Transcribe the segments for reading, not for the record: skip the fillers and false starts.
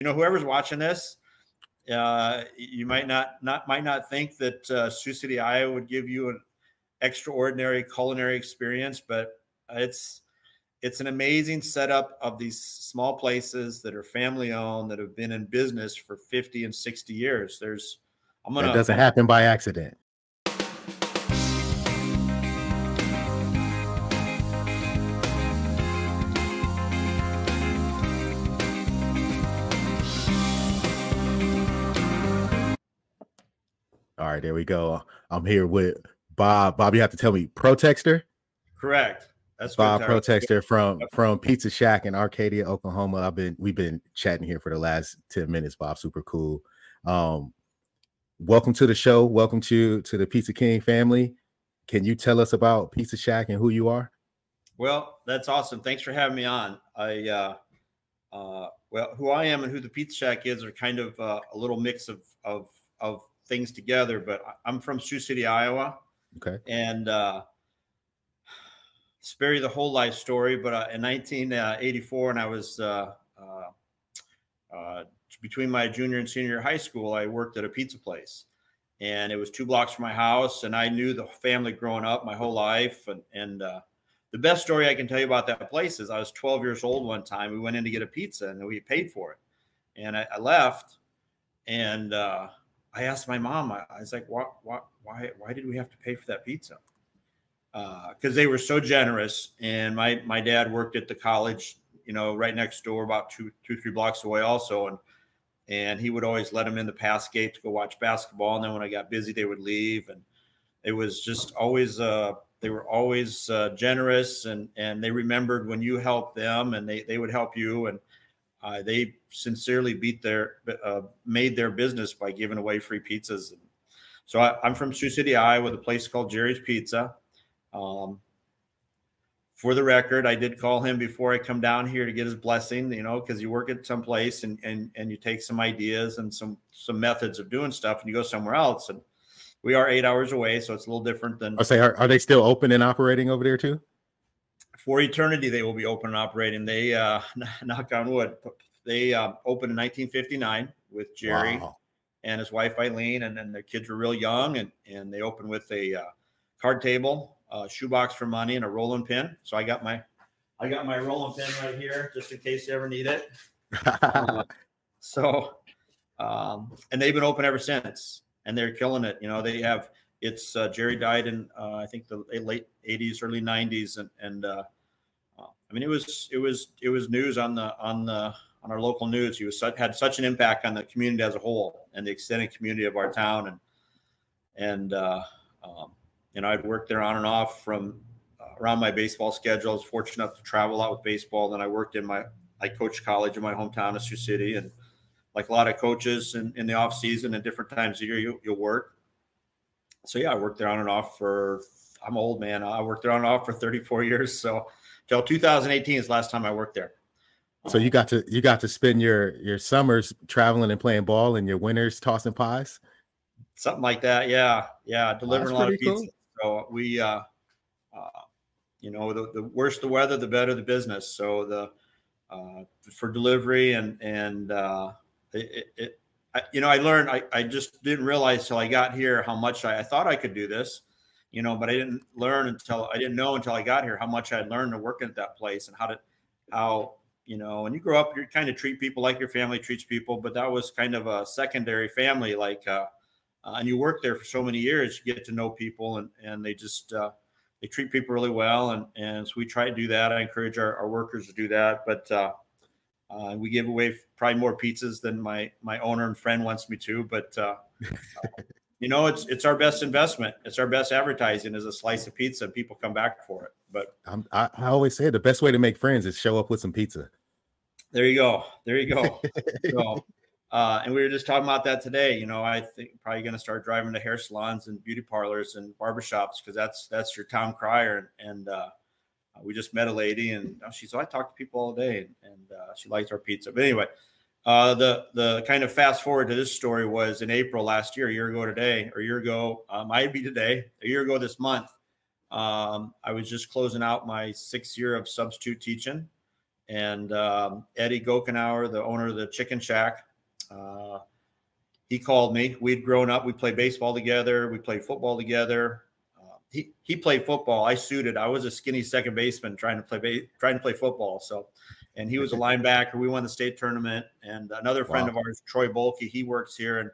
whoever's watching this, you might not think that Sioux City, Iowa would give you an extraordinary culinary experience, but it's an amazing setup of these small places that are family owned, that have been in business for 50 and 60 years. That doesn't happen by accident. All right, there we go. I'm here with Bob. Bob, you have to tell me, Protexter? Correct. That's Bob Protexter from Pizza Shack in Arcadia, Oklahoma. We've been chatting here for the last 10 minutes, Bob. Super cool. Welcome to the show. Welcome to the Pizza King family. Can you tell us about Pizza Shack and who you are? Well, that's awesome. Thanks for having me on. Well, who I am and who the Pizza Shack is are kind of a little mix of things together, but I'm from Sioux City, Iowa. Okay. And spare you the whole life story, but in 1984, and I was between my junior and senior high school, I worked at a pizza place, and it was 2 blocks from my house. And I knew the family growing up my whole life. And the best story I can tell you about that place is I was 12 years old one time. We went in to get a pizza and we paid for it. And I left, and I asked my mom, I was like, why did we have to pay for that pizza? Because they were so generous. And my dad worked at the college, right next door, about 2-3 blocks away also. And he would always let them in the pass gate to go watch basketball. And then when I got busy, they would leave. And it was just always, they were always generous, and they remembered when you helped them, and they would help you. And they sincerely made their business by giving away free pizzas. So I'm from Sioux City, Iowa, with a place called Jerry's Pizza. For the record, I did call him before I come down here to get his blessing, because you work at some place and you take some ideas and some methods of doing stuff, and you go somewhere else. And we are 8 hours away, so it's a little different than. I'll say, are they still open and operating over there too? For eternity, they will be open and operating. They knock on wood. They opened in 1959 with Jerry and his wife Eileen, and then their kids were real young, and they opened with a card table, shoebox for money, and a rolling pin. So I got my rolling pin right here just in case you ever need it. And they've been open ever since, and they're killing it. Jerry died in I think the late 80s, early 90s, and I mean it was news on our local news. He had such an impact on the community as a whole and the extended community of our town. And I'd worked there on and off from around my baseball schedule. I was fortunate enough to travel out with baseball. Then I coached college in my hometown of Sioux City, and like a lot of coaches in the off season and different times of the year, you'll work. So yeah, I worked there on and off I'm old, man. I worked there on and off for 34 years. So till 2018 is the last time I worked there. So you got to spend your summers traveling and playing ball, and your winters tossing pies. Something like that. Yeah. Delivering a lot of pizza. Cool. So we, the worse the weather, the better the business. So for delivery and I learned, I just didn't realize till I got here how much I thought I could do this, but I didn't know until I got here how much I'd learned to work at that place, and how when you grow up, you kind of treat people like your family treats people, but that was kind of a secondary family, and you work there for so many years, you get to know people, and they just, they treat people really well. And so we try to do that. I encourage our workers to do that, but we give away probably more pizzas than my owner and friend wants me to, but it's our best investment. It's our best advertising is a slice of pizza, and people come back for it. But I always say the best way to make friends is show up with some pizza. There you go. So, and we were just talking about that today. I think probably going to start driving to hair salons and beauty parlors and barbershops, because that's your town crier. And we just met a lady, and she said, I talk to people all day, and she likes our pizza. But anyway, the kind of fast forward to this story was in April last year, a year ago this month. I was just closing out my 6th year of substitute teaching, And Eddie Gokenauer, the owner of the Chicken Shack, he called me. We'd grown up. We played baseball together. We played football together. He played football. I suited. I was a skinny second baseman trying to play football. So, and he was a linebacker. We won the state tournament. And another friend of ours, Troy Bolke, he works here. And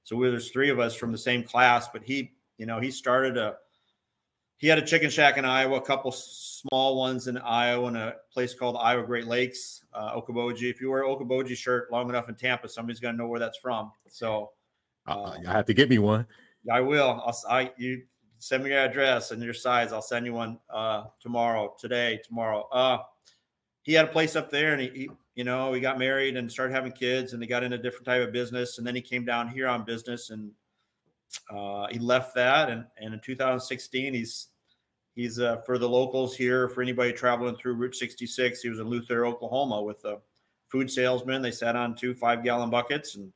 so there's three of us from the same class. But he had a chicken shack in Iowa, a couple small ones in Iowa, and a place called Iowa Great Lakes, Okoboji. If you wear an Okoboji shirt long enough in Tampa, somebody's going to know where that's from. So you have to get me one. I will. You send me your address and your size. I'll send you one tomorrow. He had a place up there, and he got married and started having kids, and they got into a different type of business. And then he came down here on business, and he left that. And in 2016, he's for the locals here, for anybody traveling through Route 66, he was in Luther, Oklahoma with a food salesman. They sat on 2 5-gallon buckets and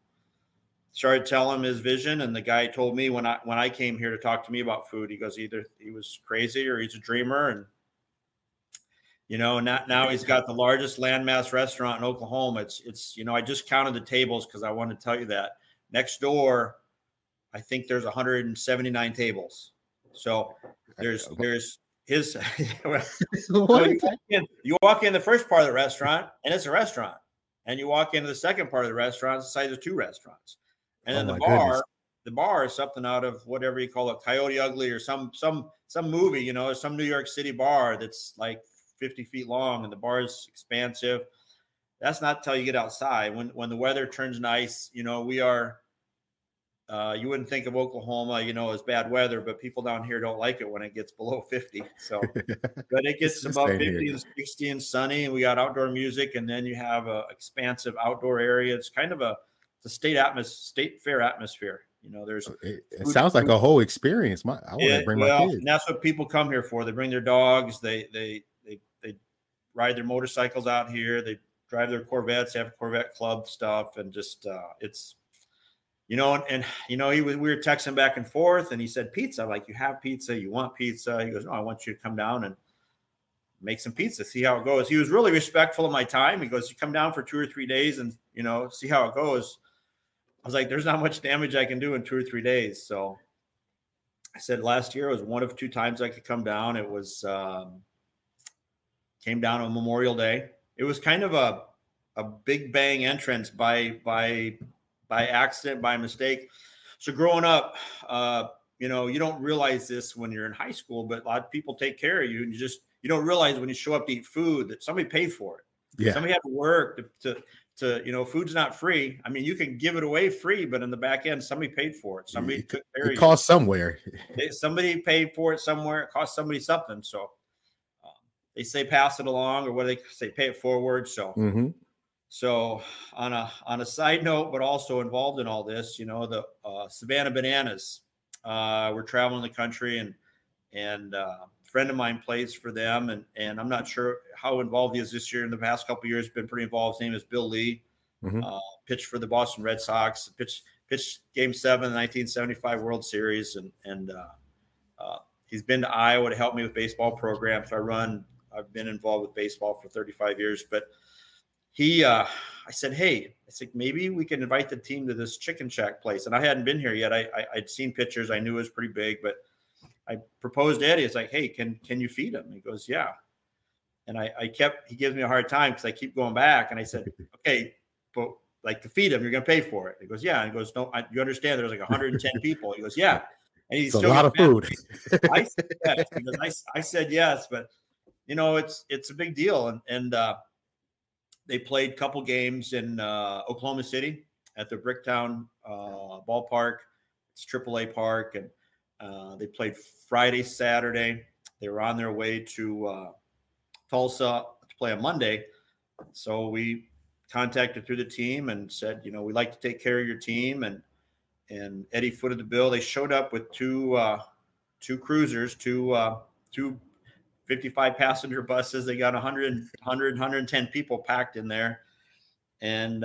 started telling him his vision. And the guy told me when I came here to talk to me about food, he goes, either he was crazy or he's a dreamer. And, now he's got the largest landmass restaurant in Oklahoma. It's I just counted the tables because I wanted to tell you that. Next door, I think there's 179 tables. So there's his. You walk in the first part of the restaurant, and it's a restaurant. And you walk into the second part of the restaurant, it's the size of 2 restaurants. And then the bar is something out of whatever you call it, Coyote Ugly, or some movie, some New York City bar that's like 50 feet long, and the bar is expansive. That's not until you get outside. When the weather turns nice, we are. You wouldn't think of Oklahoma, as bad weather, but people down here don't like it when it gets below 50. So, but it gets above 50 and 60 and sunny, and we got outdoor music, and then you have a expansive outdoor area. It's kind of the state fair atmosphere. It sounds like a whole experience. I want to bring my kids. And that's what people come here for. They bring their dogs. They ride their motorcycles out here. They drive their Corvettes. They have Corvette club stuff, and just it's. We were texting back and forth, and he said, pizza. I'm like, you have pizza? You want pizza? He goes, no, I want you to come down and make some pizza, see how it goes. He was really respectful of my time. He goes, you come down for 2 or 3 days and, see how it goes. I was like, there's not much damage I can do in 2 or 3 days. So I said last year was one of 2 times I could come down. It was came down on Memorial Day. It was kind of a big bang entrance by accident, by mistake. So growing up, you don't realize this when you're in high school, but a lot of people take care of you, and you don't realize when you show up to eat food that somebody paid for it. Yeah. Somebody had to work to food's not free. I mean, you can give it away free, but in the back end, somebody paid for it. Somebody took care of you. It cost somewhere. Somebody paid for it somewhere. It cost somebody something. So they say pass it along, or what do they say, pay it forward. So. Mm-hmm. So on a side note, but also involved in all this, the Savannah Bananas, we're traveling the country, and a friend of mine plays for them, and I'm not sure how involved he is this year. In the past couple of years, been pretty involved. His name is Bill Lee. Mm-hmm. Pitched for the Boston Red Sox. Pitched Game 7 of the 1975 World Series, and he's been to Iowa to help me with baseball programs. I've been involved with baseball for 35 years, but. I said, hey, maybe we can invite the team to this Chicken Shack place. And I hadn't been here yet. I'd seen pictures. I knew it was pretty big, but I proposed to Eddie. It's like, hey, can you feed him? He goes, yeah. And he gives me a hard time because I keep going back. And I said, okay, but like to feed him, you're going to pay for it. He goes, yeah. And he goes, no, you understand there's like 110 people. He goes, yeah. And he's still a lot of food. I said yes, because I said yes, but it's a big deal. And they played a couple games in Oklahoma City at the Bricktown ballpark. It's AAA park. And they played Friday, Saturday. They were on their way to Tulsa to play on Monday. So we contacted through the team and said, we'd like to take care of your team. And Eddie footed the bill. They showed up with two cruisers, two 55 passenger buses. They got 110 people packed in there. And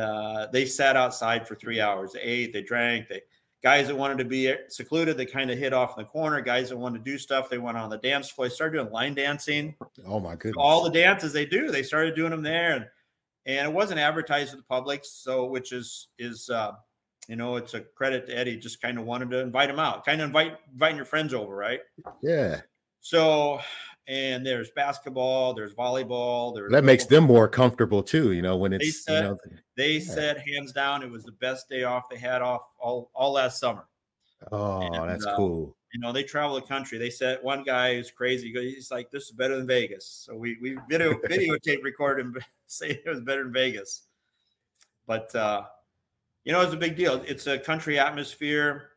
they sat outside for 3 hours. They ate, they drank, they guys that wanted to be secluded, they kind of hid off in the corner. Guys that wanted to do stuff, they went on the dance floor. They started doing line dancing. Oh my goodness! All the dances they do, they started doing them there, and it wasn't advertised to the public. So, which is it's a credit to Eddie. Just kind of wanted to invite him out, kind of inviting your friends over, right? Yeah. So, and there's basketball, there's volleyball. That makes them more comfortable too, when it's, they said hands down, it was the best day off they had off all last summer. Oh, and, that's cool. They travel the country. They said one guy is crazy. He's like, this is better than Vegas. So we videotape recorded and say it was better than Vegas. But, it's a big deal. It's a country atmosphere.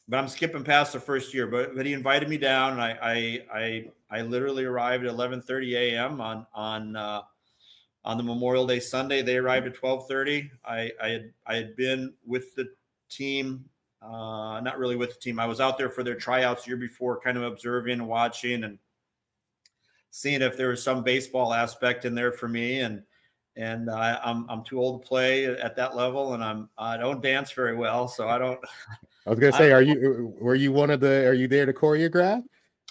But I'm skipping past the first year. But he invited me down, and I literally arrived at 11:30 a.m. on the Memorial Day Sunday. They arrived at 12:30. I had been with the team, not really with the team. I was out there for their tryouts the year before, kind of observing and watching and seeing if there was some baseball aspect in there for me. And I'm too old to play at that level, and I don't dance very well, so I don't. I was gonna say, are you there to choreograph?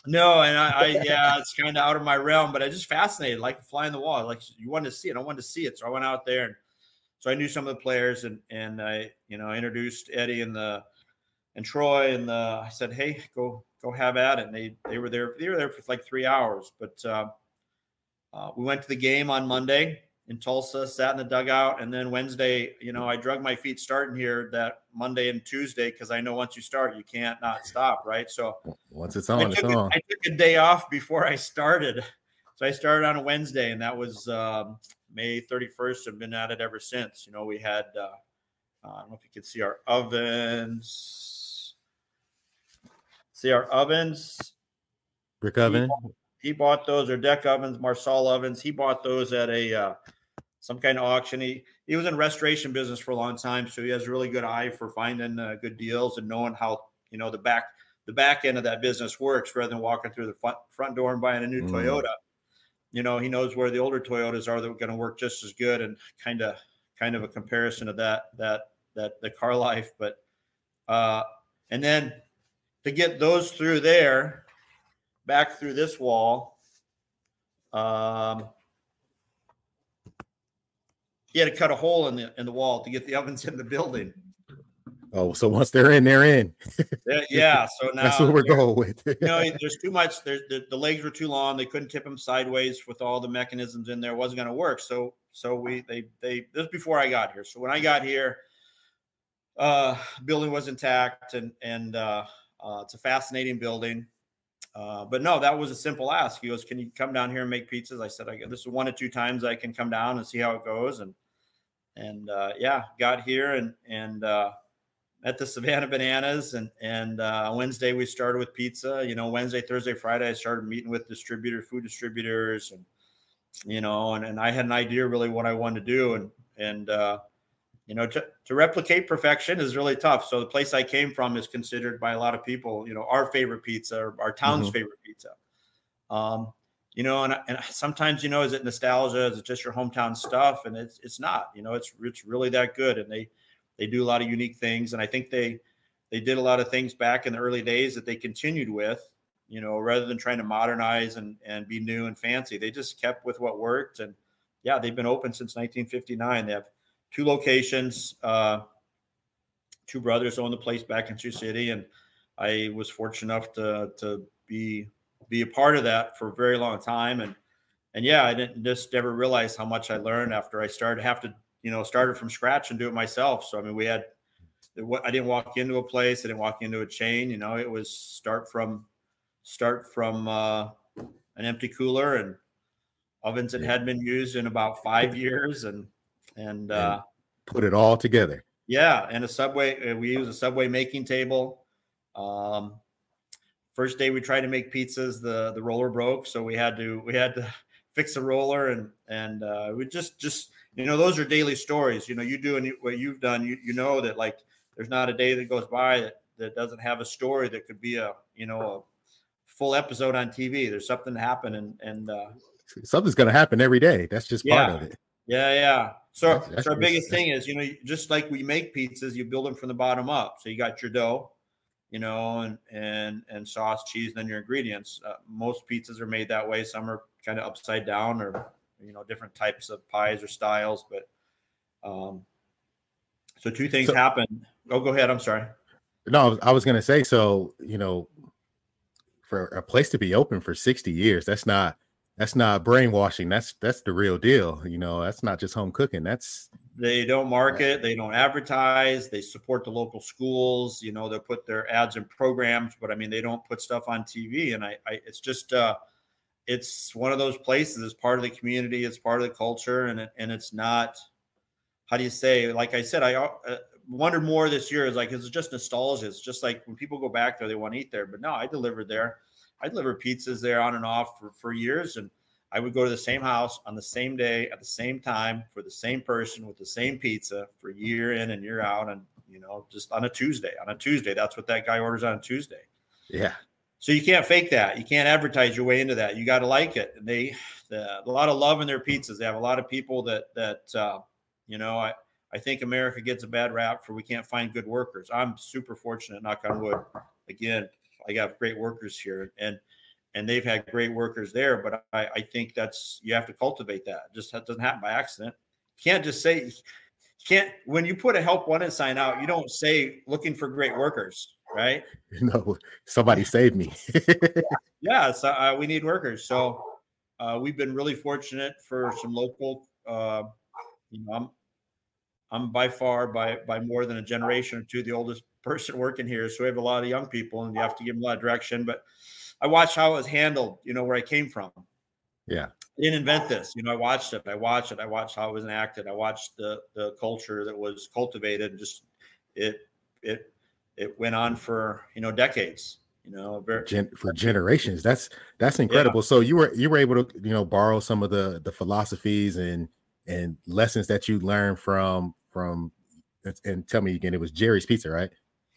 No, and it's kind of out of my realm, but I just fascinated, like a fly in the wall. Like, you wanted to see it, I wanted to see it, so I went out there, and so I knew some of the players, and I introduced Eddie and Troy, and I said, hey, go have at it. And they were there for like 3 hours, but we went to the game on Monday in Tulsa, sat in the dugout, and then Wednesday, I drug my feet starting here that Monday and Tuesday, because I know once you start, you can't not stop, right? So once it's on, it's on. I took a day off before I started. So I started on a Wednesday, and that was May 31st. I've been at it ever since. We had, I don't know if you can see our ovens. Brick oven. He bought those, or deck ovens, Marsal ovens. He bought those at a some kind of auction. He was in restoration business for a long time, so he has a really good eye for finding good deals and knowing how the back end of that business works, rather than walking through the front door and buying a new Toyota. He knows where the older Toyotas are that are going to work just as good, and kind of a comparison of that the car life. But and then to get those through there, back through this wall, he had to cut a hole in the wall to get the ovens in the building. Oh, so once they're in, they're in. Yeah. So now that's what we're going with. There's too much. The legs were too long. They couldn't tip them sideways with all the mechanisms in there. It wasn't going to work. So this was before I got here. So when I got here, building was intact, and it's a fascinating building. But no, that was a simple ask. He goes, can you come down here and make pizzas? I said, this is 1 to 2 times I can come down and see how it goes. And got here and at the Savannah Bananas, and Wednesday we started with pizza. Wednesday, Thursday, Friday, I started meeting with food distributors, and I had an idea really what I wanted to do. And to replicate perfection is really tough. So the place I came from is considered by a lot of people, our favorite pizza, or our town's favorite pizza. And sometimes, is it nostalgia? Is it just your hometown stuff? And it's not, it's really that good. And they do a lot of unique things. And I think they did a lot of things back in the early days that they continued with, rather than trying to modernize and be new and fancy. They just kept with what worked. And yeah, they've been open since 1959. They have 2 locations. 2 brothers own the place back in Sioux City, and I was fortunate enough to be a part of that for a very long time. And yeah, I didn't just ever realize how much I learned after I started started from scratch and do it myself. So I mean, I didn't walk into a place, I didn't walk into a chain. It was start from an empty cooler and ovens that had been used in about 5 years, and put it all together. Yeah. And a Subway, we use a Subway making table. First day we tried to make pizzas, the roller broke. So we had to fix the roller, and we just, those are daily stories. You do what you've done, you know that, like, there's not a day that goes by that doesn't have a story that could be a full episode on TV. There's something to happen, and something's going to happen every day. That's just part of it. Yeah. So our biggest thing is, you know, just like we make pizzas, you build them from the bottom up. So you got your dough, you know, and sauce, cheese, and then your ingredients. Most pizzas are made that way. Some are kind of upside down, or, you know, different types of pies or styles. But so two things happen. Oh, go ahead. I'm sorry. No, I was going to say, so, you know, for a place to be open for 60 years, that's not brainwashing. That's the real deal. You know, that's not just home cooking. They don't market, they don't advertise, they support the local schools. You know, they'll put their ads in programs, but I mean, they don't put stuff on TV. And it's just, it's one of those places. It's part of the community. It's part of the culture. And it's not, how do you say, like I said, I wondered more this year, is like, it's just nostalgia. It's just like when people go back there, they want to eat there. But no, I delivered there. I delivered pizzas there on and off for years. And I would go to the same house on the same day at the same time for the same person with the same pizza for year in and year out. And, you know, just on a Tuesday, that's what that guy orders on a Tuesday. Yeah. So you can't fake that. You can't advertise your way into that. You got to like it. And a lot of love in their pizzas. They have a lot of people that you know, I think America gets a bad rap for we can't find good workers. I'm super fortunate, knock on wood. Again, I got great workers here, and they've had great workers there. But I think you have to cultivate that. That doesn't happen by accident. You can't just say, when you put a help wanted sign out, you don't say looking for great workers, right? No, somebody save me. Yeah. So we need workers. So we've been really fortunate for some local, you know, I'm by far by more than a generation or two the oldest person working here. So we have a lot of young people, and you have to give them a lot of direction. But I watched how it was handled, you know, where I came from. Yeah. I didn't invent this. You know, I watched it. I watched how it was enacted. I watched the culture that was cultivated. And just it went on for, you know, decades. You know, for generations. That's incredible. Yeah. So you were able to, you know, borrow some of the philosophies and lessons that you learned from, and tell me again, it was Jerry's Pizza, right?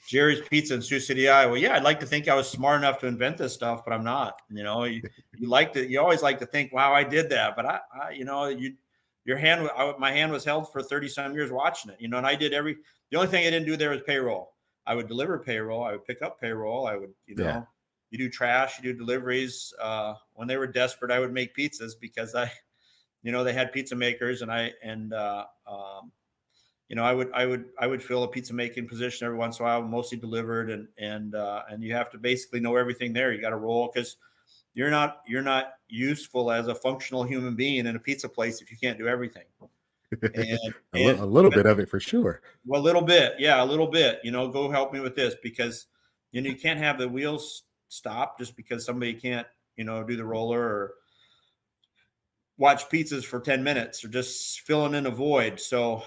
Jerry's Pizza in Sioux City, Iowa. Yeah, I'd like to think I was smart enough to invent this stuff, but I'm not. You know, you always like to think, wow, I did that. But I you know, my hand was held for 30 some years watching it, you know, and I did the only thing I didn't do there was payroll. I would deliver payroll. I would pick up payroll. I would, you know, you do trash, you do deliveries. When they were desperate, I would make pizzas because you know, they had pizza makers, and you know, I would fill a pizza making position every once in a while, mostly delivered, and you have to basically know everything there. You got to roll, because you're not useful as a functional human being in a pizza place if you can't do everything. And a little bit of it for sure. Well, a little bit, yeah, a little bit. You know, go help me with this, because you know, you can't have the wheels stop just because somebody can't, you know, do the roller or watch pizzas for 10 minutes or just filling in a void. So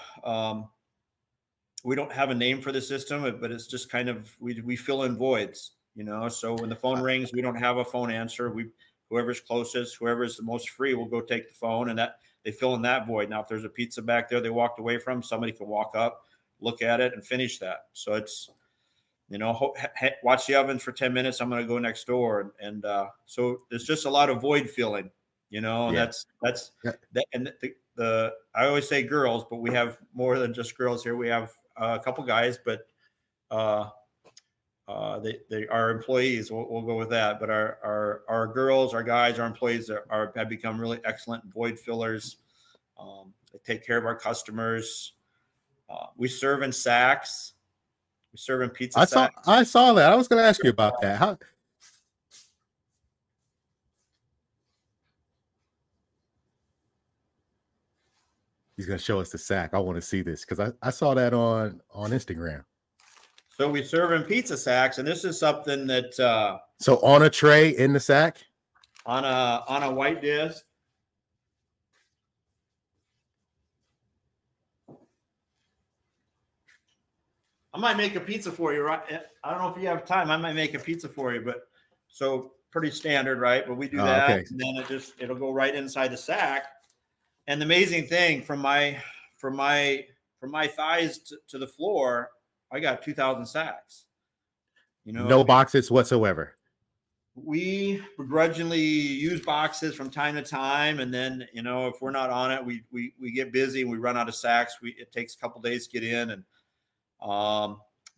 we don't have a name for the system, but it's just kind of, we fill in voids, you know. So when the phone rings, we don't have a phone answer. Whoever's closest, whoever's the most free will go take the phone, and that they fill in that void. Now, if there's a pizza back there they walked away from, somebody can walk up, look at it, and finish that. So it's, you know, watch the ovens for 10 minutes. I'm going to go next door. And so there's just a lot of void filling. You know, and that's and I always say girls, but we have more than just girls here. We have a couple guys, but they are employees. We'll go with that. But our girls, our guys, our employees have become really excellent void fillers. They take care of our customers. We serve in sacks. We serve in pizza sacks. I saw that. I was going to ask you about that. How? He's going to show us the sack. I want to see this because I saw that on Instagram. So we serve in pizza sacks, and this is something that so on a tray in the sack, on a white disc. I might make a pizza for you, right? I don't know if you have time. I might make a pizza for you, but so pretty standard, right? But we do that, okay. And then it'll go right inside the sack. And the amazing thing, from my thighs to the floor, I got 2,000 sacks. You know, no boxes whatsoever. We begrudgingly use boxes from time to time, and then if we're not on it, we get busy and we run out of sacks. It takes a couple days to get in, and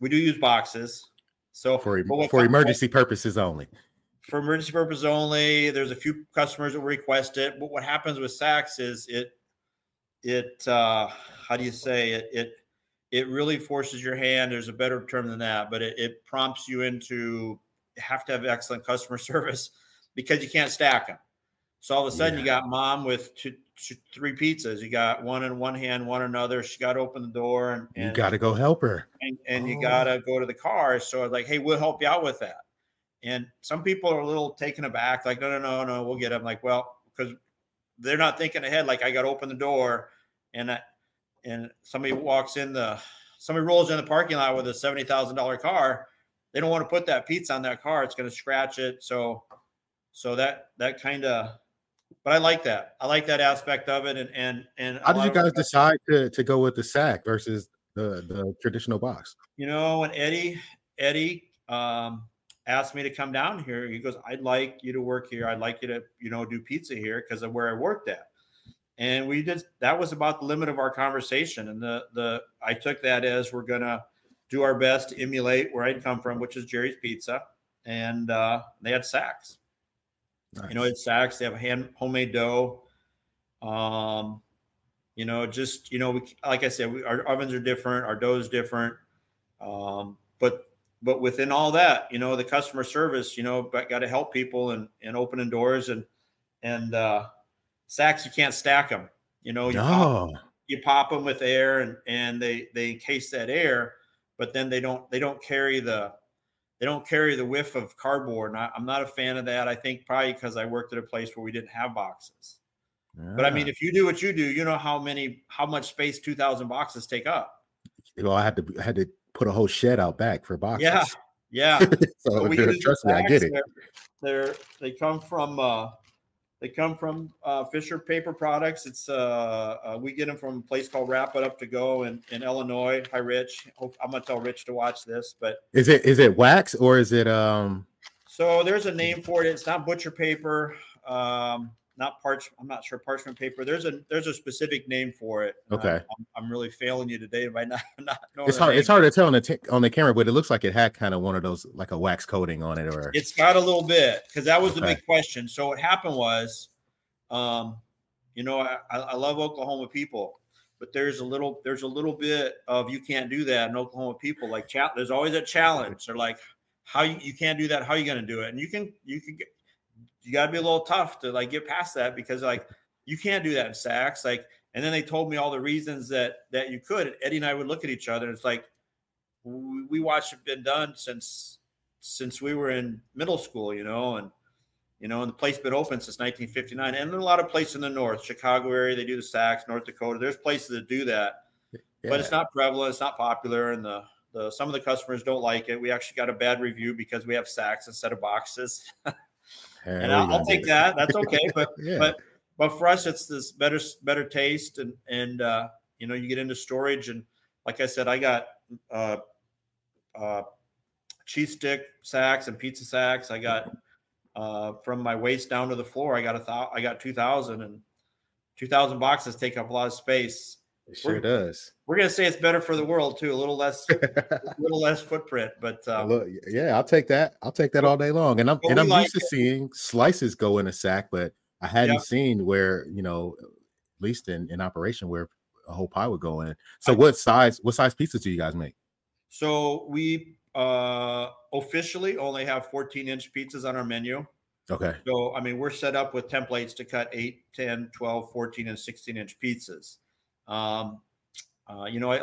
we do use boxes. So for emergency purposes only. For emergency purposes only. There's a few customers that request it, but what happens with sacks is it how do you say it? It really forces your hand. There's a better term than that, but it prompts you into have to have excellent customer service because you can't stack them. So all of a sudden you got mom with three pizzas. You got one in one hand, one in another. She got to open the door and you got to go help her. And you got to go to the car. So it's like, hey, we'll help you out with that. And some people are a little taken aback. Like, no, we'll get them. Like, well, because they're not thinking ahead. Like I got to open the door and somebody rolls in the parking lot with a $70,000 car. They don't want to put that pizza on that car. It's going to scratch it. So that kind of, but I like that. I like that aspect of it. And how did you guys decide to go with the sack versus the traditional box? When Eddie asked me to come down here, he goes, I'd like you to work here. I'd like you to, do pizza here because of where I worked at. And that was about the limit of our conversation. And I took that as we're going to do our best to emulate where I'd come from, which is Jerry's Pizza. And they had sacks. Nice. It's sacks. They have homemade dough. Like I said, our ovens are different. Our dough is different. But within all that, the customer service, got to help people and opening doors and sacks, you can't stack them. You pop them with air and they encase that air, but then they don't carry the whiff of cardboard. And I'm not a fan of that. I think probably because I worked at a place where we didn't have boxes. Yeah. But I mean, if you do what you do, you know how much space 2,000 boxes take up. I had to put a whole shed out back for boxes. Yeah. So trust me, I get it. They come from Fisher Paper Products. It's we get them from a place called Wrap It Up to Go in Illinois. Hi, Rich. I'm gonna tell Rich to watch this. But is it wax or is it So there's a name for it. It's not butcher paper. Not parchment. I'm not sure, parchment paper. There's a specific name for it. Okay. I'm really failing you today by not knowing. It's hard. It's hard to tell on the camera, but it looks like it had kind of one of those, like a wax coating on it, or it's got a little bit, because that was the big question. So what happened was, I love Oklahoma people, but there's a little bit of you can't do that in Oklahoma people. Like there's always a challenge. They're like, how you can't do that? How are you going to do it? And you got to be a little tough to like get past that, because like you can't do that in sacks. Like, and then they told me all the reasons that you could. And Eddie and I would look at each other, and it's like we watched it been done since we were in middle school, and the place been open since 1959. And there are a lot of places in the north, Chicago area, they do the sacks. North Dakota, there's places that do that, but it's not prevalent, it's not popular, and some of the customers don't like it. We actually got a bad review because we have sacks instead of boxes. And I'll take that. That's okay. But but for us, it's this better taste, and you get into storage, and like I said, I got cheese stick sacks and pizza sacks. I got from my waist down to the floor. I got 2,000, and 2,000 boxes take up a lot of space. It sure does. We're gonna say it's better for the world too. A little less footprint, but I'll take that. I'll take that all day long. And I'm used to seeing slices go in a sack, but I hadn't seen where, at least in operation, where a whole pie would go in. So what size pizzas do you guys make? So we officially only have 14-inch pizzas on our menu. Okay. So I mean, we're set up with templates to cut 8, 10, 12, 14, and 16-inch pizzas.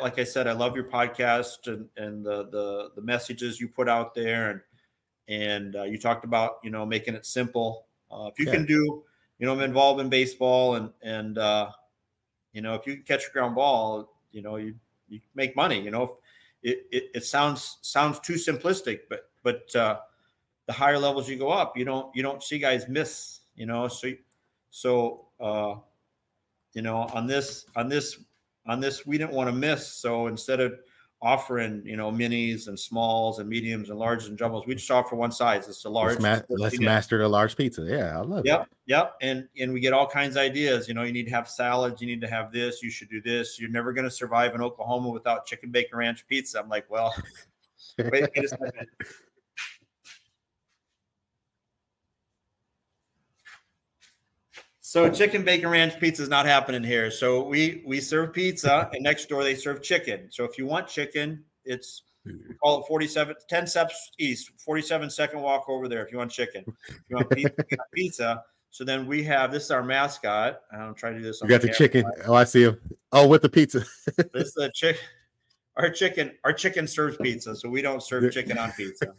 Like I said, I love your podcast and the messages you put out there, and you talked about, making it simple. If you can do, I'm involved in baseball, and if you can catch a ground ball, you make money. It sounds too simplistic, but the higher levels you go up, you don't see guys miss, so on this we didn't want to miss. So instead of offering, you know, minis and smalls and mediums and larges and jumbles. We just offer one size. It's a large. Let's master the large pizza. Yeah, I love it. Yep. And we get all kinds of ideas. You know, you need to have salads. You need to have this. You should do this. You're never going to survive in Oklahoma without chicken bacon ranch pizza. I'm like, well, wait a second. So chicken bacon ranch pizza is not happening here. So we serve pizza, and next door they serve chicken. So if you want chicken, it's, we call it 10 steps east, 47-second walk over there if you want chicken. If you want pizza. So then we have, this is our mascot. I'll try to do this. You got the chicken. Oh, I see him. Oh, with the pizza. This is the chicken. Our chicken serves pizza, so we don't serve chicken on pizza.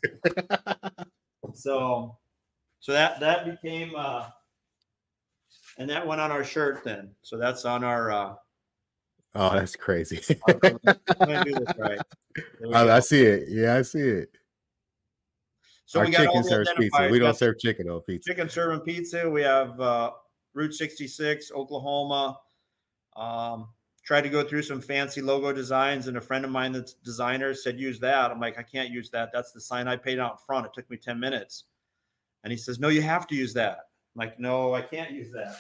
So that became and that went on our shirt then. So that's on our oh, that's crazy. I'm gonna do this right. I see it. Yeah, I see it. So our we got chicken serves pizza. We don't serve chicken on pizza. Chicken serving pizza. We have Route 66, Oklahoma. Tried to go through some fancy logo designs, and a friend of mine that's a designer said, use that. I'm like, I can't use that. That's the sign I paid out front. It took me 10 minutes. And he says, no, you have to use that. I'm like, no, I can't use that.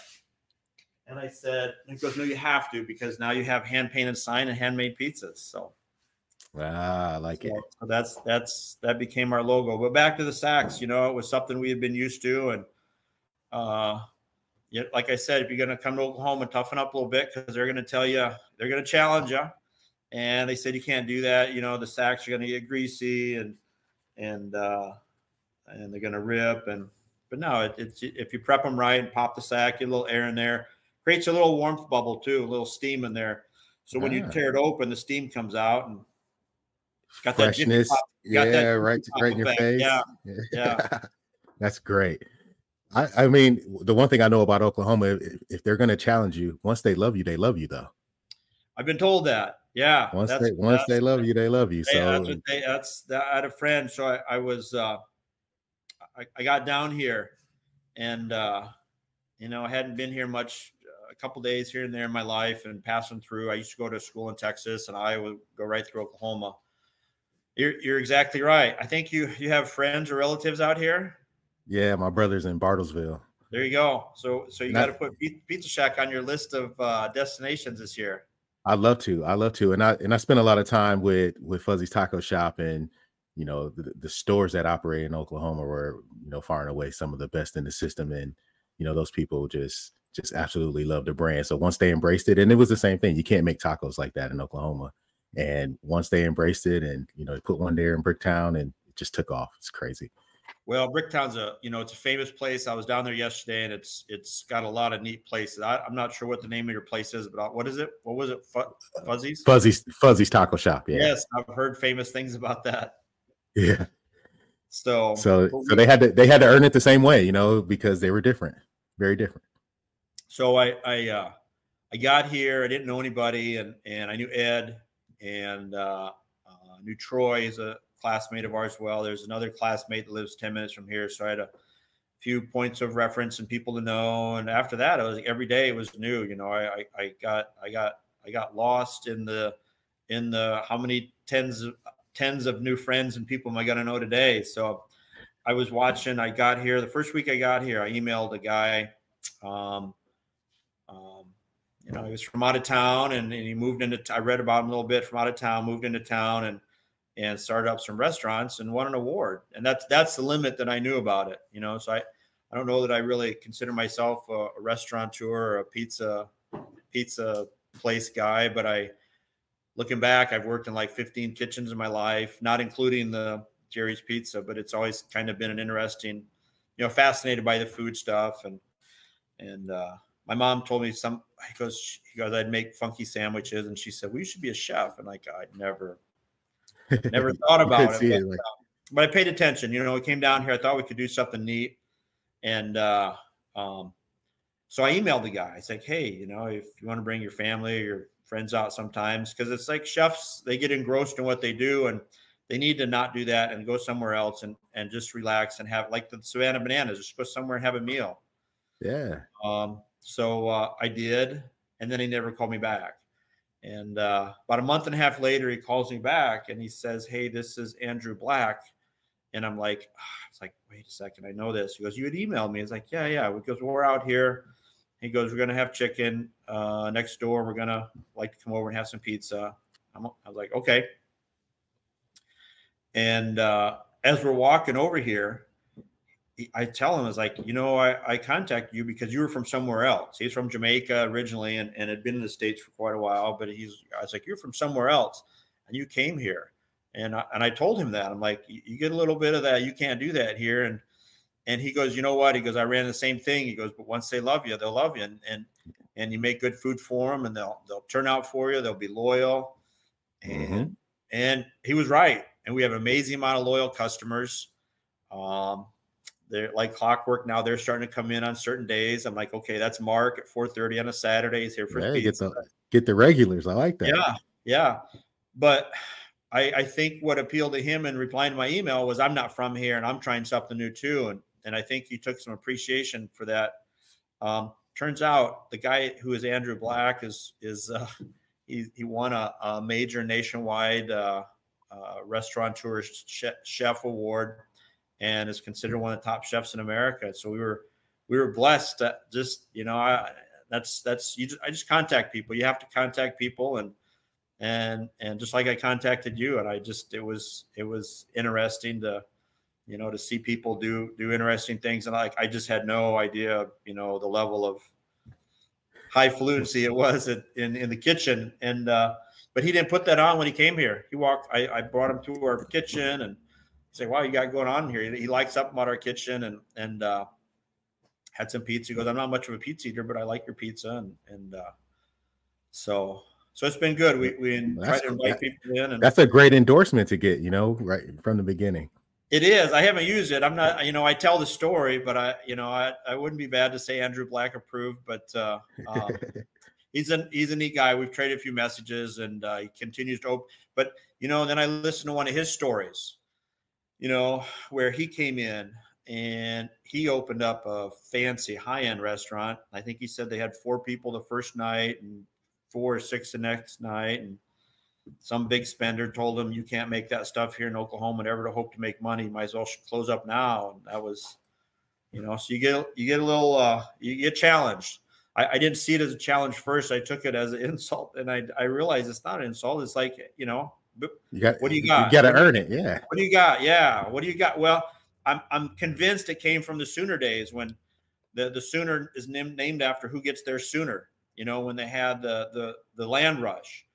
And I said, and he goes, no, you have to, because now you have hand-painted sign and handmade pizzas. So I like it. So that became our logo. But back to the sacks, you know, it was something we had been used to. And yeah, like I said, if you're going to come to Oklahoma, toughen up a little bit, because they're going to tell you, they're going to challenge you. And they said, you can't do that. You know, the sacks are going to get greasy and they're going to rip. But no, it's if you prep them right and pop the sack, get a little air in there, creates a little warmth bubble too, a little steam in there. So when you tear it open, the steam comes out and got freshness. That right in your face. Yeah. That's great. I mean, the one thing I know about Oklahoma, if they're going to challenge you, once they love you, though. I've been told that. Yeah. Once they love you, they love you. So I had a friend. So I was, I got down here, and, you know, I hadn't been here much, a couple days here and there in my life, and passing through. I used to go to school in Texas, and I would go right through Oklahoma. You're exactly right. I think you have friends or relatives out here. Yeah, my brother's in Bartlesville. There you go. So you got to put Pizza Shack on your list of destinations this year. I'd love to. And I spent a lot of time with Fuzzy's Taco Shop, and you know, the stores that operate in Oklahoma were, you know, far and away some of the best in the system. And you know, those people just absolutely love the brand. So once they embraced it, and it was the same thing, you can't make tacos like that in Oklahoma. And once they embraced it, and you know, they put one there in Bricktown, and it just took off. It's crazy. Well, Bricktown's it's a famous place. I was down there yesterday, and it's got a lot of neat places. I'm not sure what the name of your place is, but what is it? What was it? Fuzzy's? Fuzzy's Taco Shop. Yeah. Yes, I've heard famous things about that. Yeah. So they had to earn it the same way, you know, because they were different, very different. So I got here. I didn't know anybody, and I knew Ed, and knew Troy is a classmate of ours. Well, there's another classmate that lives 10 minutes from here, so I had a few points of reference and people to know. And after that, it was like every day it was new. You know, I got lost in the how many tens of new friends and people am I gonna know today. So I was watching. I got here the first week I got here. I emailed a guy. You know, he was from out of town, and he moved into. I read about him a little bit from out of town, moved into town, and started up some restaurants and won an award. And that's the limit that I knew about it, you know. So I don't know that I really consider myself a restaurateur or a pizza place guy, but looking back, I've worked in like 15 kitchens in my life, not including the Jerry's Pizza, but it's always kind of been an interesting, you know, fascinated by the food stuff. And my mom told me he goes, I'd make funky sandwiches, and she said, well, you should be a chef. And like, I'd never thought about it, but I paid attention. You know, we came down here. I thought we could do something neat. And so I emailed the guy. It's like, hey, you know, if you want to bring your family or your friends out sometimes, because it's like chefs, they get engrossed in what they do, and they need to not do that and go somewhere else and just relax and have, like the Savannah Bananas, just go somewhere and have a meal. Yeah. So I did, and then he never called me back. And about a month and a half later, he calls me back and he says, "Hey, this is Andrew Black." And I'm like, it's like, wait a second, I know this. He goes, "You had emailed me." It's like, yeah, yeah. He goes, "We're out here." He goes, "We're going to have chicken next door. We're going to like to come over and have some pizza." I was like, okay. And as we're walking over here, I tell him, I was like, I contacted you because you were from somewhere else. He's from Jamaica originally and had been in the States for quite a while, but I was like, "You're from somewhere else and you came here." And I told him that. I'm like, you get a little bit of that. You can't do that here. And he goes, "You know what?" He goes, "I ran the same thing." He goes, "But once they love you, they'll love you. And you make good food for them and they'll turn out for you. They'll be loyal." And he was right. And we have an amazing amount of loyal customers. They're like clockwork now. They're starting to come in on certain days. I'm like, okay, that's Mark at 4:30 on a Saturday. He's here for his pizza. Get the regulars. I like that. Yeah, yeah. But I think what appealed to him in replying to my email was, I'm not from here and I'm trying something new too. And I think he took some appreciation for that. Turns out the guy who is Andrew Black he won a major nationwide restaurateur chef award and is considered one of the top chefs in America. So we were blessed to just, I just contact people. You have to contact people and just like I contacted you, and it was interesting to, to see people do interesting things. And I just had no idea, the level of high fluency it was in the kitchen. And, but he didn't put that on when he came here. I brought him to our kitchen and say, "Wow, you got going on here." He likes something about our kitchen and had some pizza. He goes, "I'm not much of a pizza eater, but I like your pizza." So it's been good. We try to invite people in. And that's a great endorsement to get, right from the beginning. It is. I haven't used it. I'm not, I tell the story, but I wouldn't be bad to say Andrew Black approved, but he's a neat guy. We've traded a few messages and he continues to open, but then I listened to one of his stories, where he came in and he opened up a fancy high-end restaurant. I think he said they had 4 people the first night and 4 or 6 the next night. And some big spender told him, "You can't make that stuff here in Oklahoma, never to hope to make money. You might as well close up now." And that was, so you get a little, you get challenged. I didn't see it as a challenge first. I took it as an insult, and I realized it's not an insult. It's like, what do you got? You got to earn it. Yeah. What do you got? Yeah. What do you got? Well, I'm convinced it came from the Sooner days when the Sooner is named after who gets there sooner, when they had the land rush,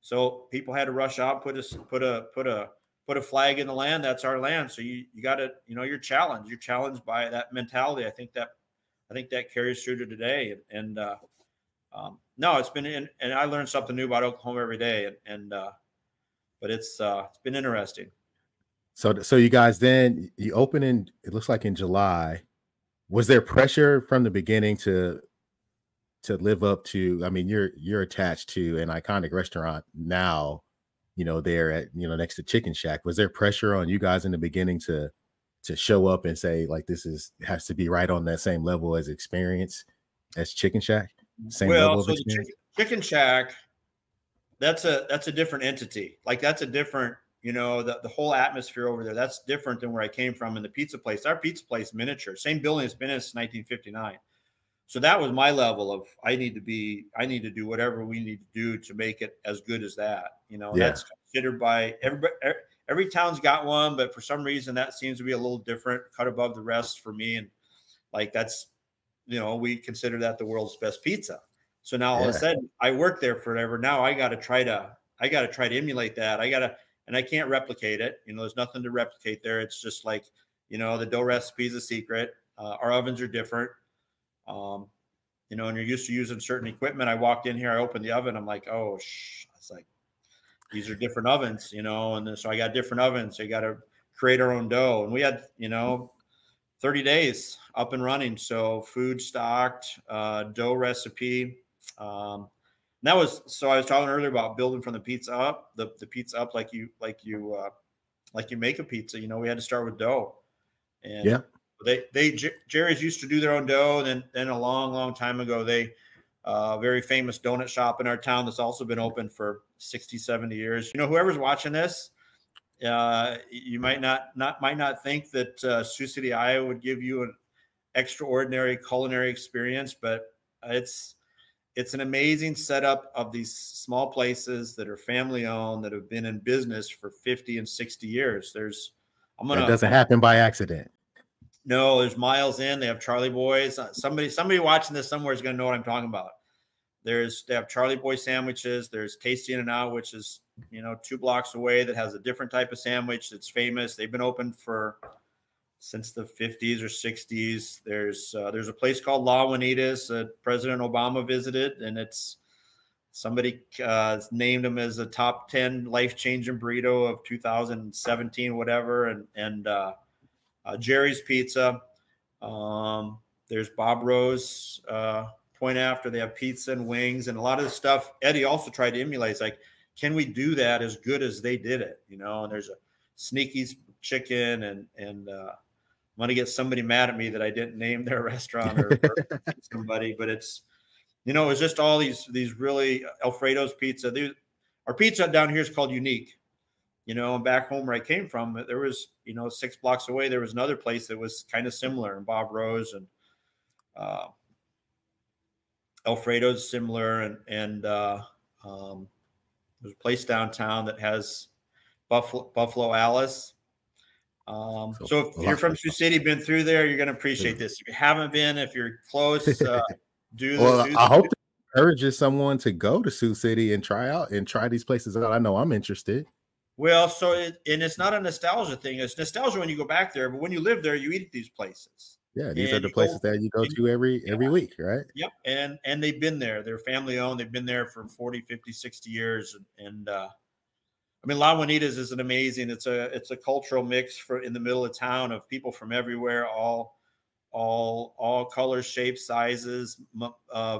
so people had to rush out, put a flag in the land. That's our land. So you got to, you're challenged by that mentality. I think that carries through to today. And no, it's been, and I learned something new about Oklahoma every day. But it's been interesting. So you guys, then you open it looks like in July. Was there pressure from the beginning to live up to, I mean, you're attached to an iconic restaurant now, there at, next to Chicken Shack. Was there pressure on you guys in the beginning to show up and say, like, has to be right on that same level as experience as Chicken Shack? Same level of experience? Chicken Shack, that's a different entity. Like, that's a different, the whole atmosphere over there, that's different than where I came from in the pizza place. Our pizza place miniature, same building it's been in since 1959. So that was my level of, I need to do whatever we need to do to make it as good as that. That's considered by everybody. Every town's got one, but for some reason that seems to be a little different, cut above the rest for me. And like, that's, we consider that the world's best pizza. So now all of a sudden I worked there forever. Now I got to try to emulate that. And I can't replicate it. There's nothing to replicate there. It's just like, the dough recipe is a secret. Our ovens are different. And you're used to using certain equipment. I walked in here, I opened the oven. I'm like, oh, it's like, these are different ovens, and then, so I got different ovens. So you got to create our own dough. And we had, 30 days up and running. So food stocked, dough recipe. So I was talking earlier about building from the pizza up, the pizza up, like you make a pizza, we had to start with dough. And Jerry's used to do their own dough. Then a long, long time ago, they very famous donut shop in our town that's also been open for 60, 70 years. You know, whoever's watching this, you might not think that Sioux City, Iowa would give you an extraordinary culinary experience, but it's an amazing setup of these small places that are family owned, that have been in business for 50 and 60 years. That doesn't happen by accident. No, there's miles in. They have Charlie Boys. Somebody watching this somewhere is going to know what I'm talking about. They have Charlie Boy sandwiches. There's Tasty In-N-Out, which is, 2 blocks away, that has a different type of sandwich that's famous. They've been open since the 50s or 60s. There's a place called La Juanita's that President Obama visited, and somebody named them as a top 10 life-changing burrito of 2017, whatever. And Jerry's Pizza. There's Bob Rose Point After. They have pizza and wings and a lot of the stuff. Eddie also tried to emulate. It's like, can we do that as good as they did it? And there's a Sneaky's Chicken, and I'm going to get somebody mad at me that I didn't name their restaurant or somebody, but it's, it's just all these really Alfredo's Pizza. Our pizza down here is called Unique. And back home where I came from, there was, 6 blocks away, there was another place that was kind of similar, and Bob Rose, and Alfredo's similar, and there's a place downtown that has Buffalo Alice. So if you're from Sioux City, been through there, you're going to appreciate this. If you haven't been, if you're close, I hope it encourages someone to go to Sioux City and try these places out. I know I'm interested. Well, it's not a nostalgia thing. It's nostalgia when you go back there, but when you live there, you eat at these places. Yeah, these are the places that you go to every week, right? Yep, and they've been there. They're family owned. They've been there for 40, 50, 60 years. And I mean, La Juanita's is an amazing. It's a cultural mix in the middle of town of people from everywhere, all colors, shapes, sizes,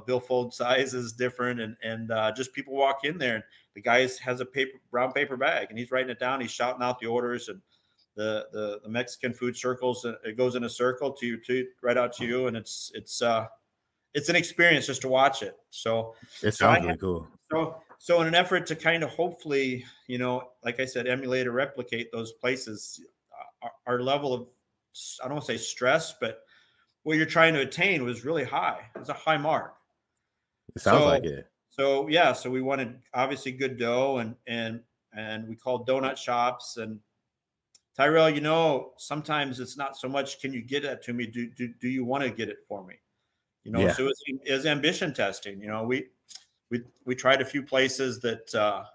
billfold sizes, different, and just people walk in there, and the guy has a brown paper bag, and he's writing it down. He's shouting out the orders, and the Mexican food circles. It goes in a circle to right out to you, and it's an experience just to watch it. So it sounds really cool. So in an effort to kind of hopefully, like I said, emulate or replicate those places, our level of, I don't want to say stress, but what you're trying to attain was really high. It's a high mark. It sounds like it. So yeah, so we wanted obviously good dough, and we called donut shops. And Tyrell, sometimes it's not so much, can you get it to me? Do you want to get it for me? Yeah. So it's ambition testing. We tried a few places that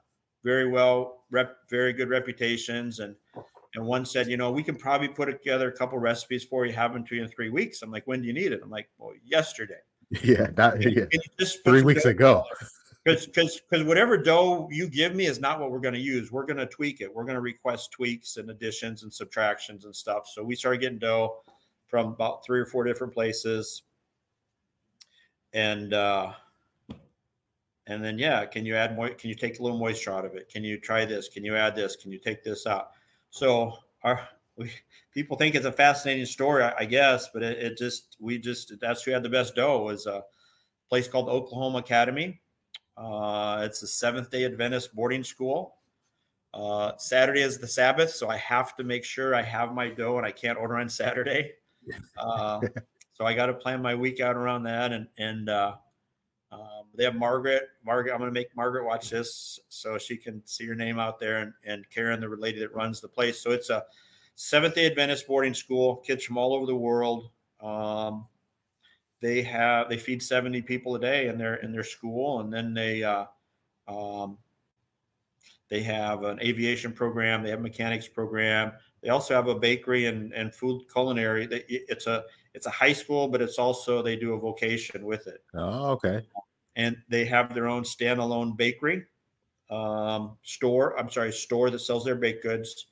very good reputations, and one said, we can probably put together a couple recipes for you, have them to you in 3 weeks. I'm like, when do you need it? I'm like, well, yesterday. Yeah, just 3 weeks ago. Because whatever dough you give me is not what we're going to use. We're going to tweak it. We're going to request tweaks and additions and subtractions and stuff. So we started getting dough from about 3 or 4 different places. And then, can you add can you take a little moisture out of it? Can you try this? Can you add this? Can you take this out? So people think it's a fascinating story, I guess, but that's who had the best dough, was a place called Oklahoma Academy. It's a Seventh-day Adventist boarding school. Saturday is the Sabbath, so I have to make sure I have my dough, and I can't order on Saturday. So I got to plan my week out around that. And they have Margaret. I'm going to make Margaret watch this so she can see her name out there, and Karen, the lady that runs the place. So it's a Seventh-day Adventist boarding school, kids from all over the world. They feed 70 people a day in their school, and then they have an aviation program. They have a mechanics program. They also have a bakery and food culinary. It's a high school, but it's also, they do a vocation with it. Oh, okay. And they have their own standalone bakery store that sells their baked goods.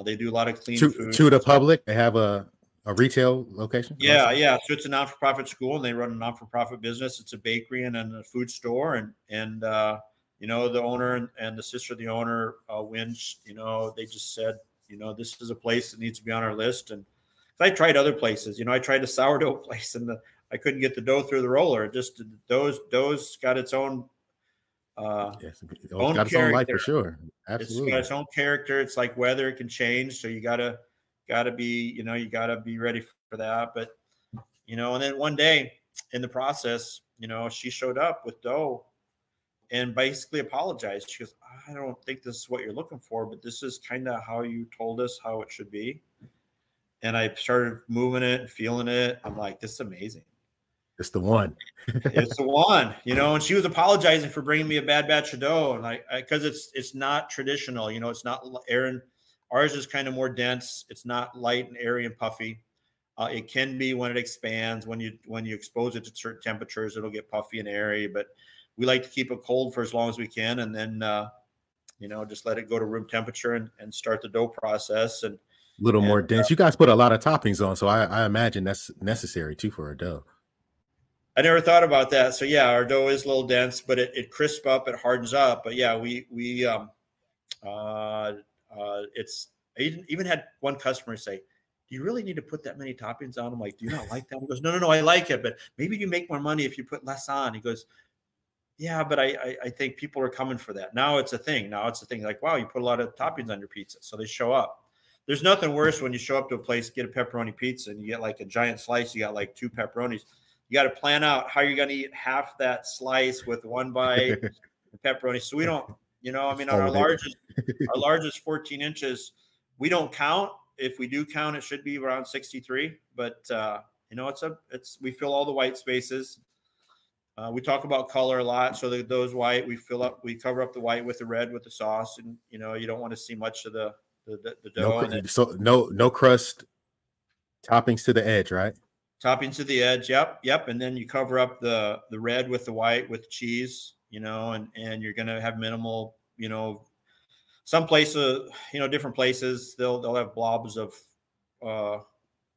They do a lot of clean food to the public. They have a retail location. Yeah. So it's a non-for-profit school, and they run a non-for-profit business. It's a bakery and a food store, and the owner and the sister of the owner, Winch, they just said, this is a place that needs to be on our list. And I tried other places. I tried a sourdough place, and I couldn't get the dough through the roller. Just dough's got its own Yes, it's own got its own life character. for sure. It's got Absolutely. its own character. It's like weather, it can change. So you gotta be, you gotta be ready for that. But and then one day in the process, she showed up with dough and basically apologized. She goes, I don't think this is what you're looking for, but this is kind of how you told us how it should be. And I started moving it and feeling it. I'm like, this is amazing. It's the one. It's the one, and she was apologizing for bringing me a bad batch of dough. And because it's not traditional, it's not Aaron. Ours is kind of more dense. It's not light and airy and puffy. It can be when it expands, when you expose it to certain temperatures, it'll get puffy and airy, but we like to keep it cold for as long as we can. And then, just let it go to room temperature and start the dough process. And A little more dense. You guys put a lot of toppings on, so I imagine that's necessary too for a dough. I never thought about that. So yeah, our dough is a little dense, but it crisps up, it hardens up. But yeah, it's, I even had one customer say, do you really need to put that many toppings on? I'm like, do you not like that? He goes, no, I like it, but maybe you make more money if you put less on. He goes, yeah, but I think people are coming for that. Now it's a thing. Like, wow, you put a lot of toppings on your pizza. So they show up. There's nothing worse when you show up to a place, get a pepperoni pizza, and you get like a giant slice. You got like 2 pepperonis. You got to plan out how you're going to eat half that slice with 1 bite of pepperoni. So we don't, on our largest 14 inches, we don't count. If we do count, it should be around 63. But we fill all the white spaces. We talk about color a lot. So those white, we cover up the white with the red with the sauce, and you don't want to see much of the dough. No crust, toppings to the edge, right? Toppings to the edge. Yep. And then you cover up the red with the white with cheese, and you're gonna have minimal, some places, different places they'll have blobs of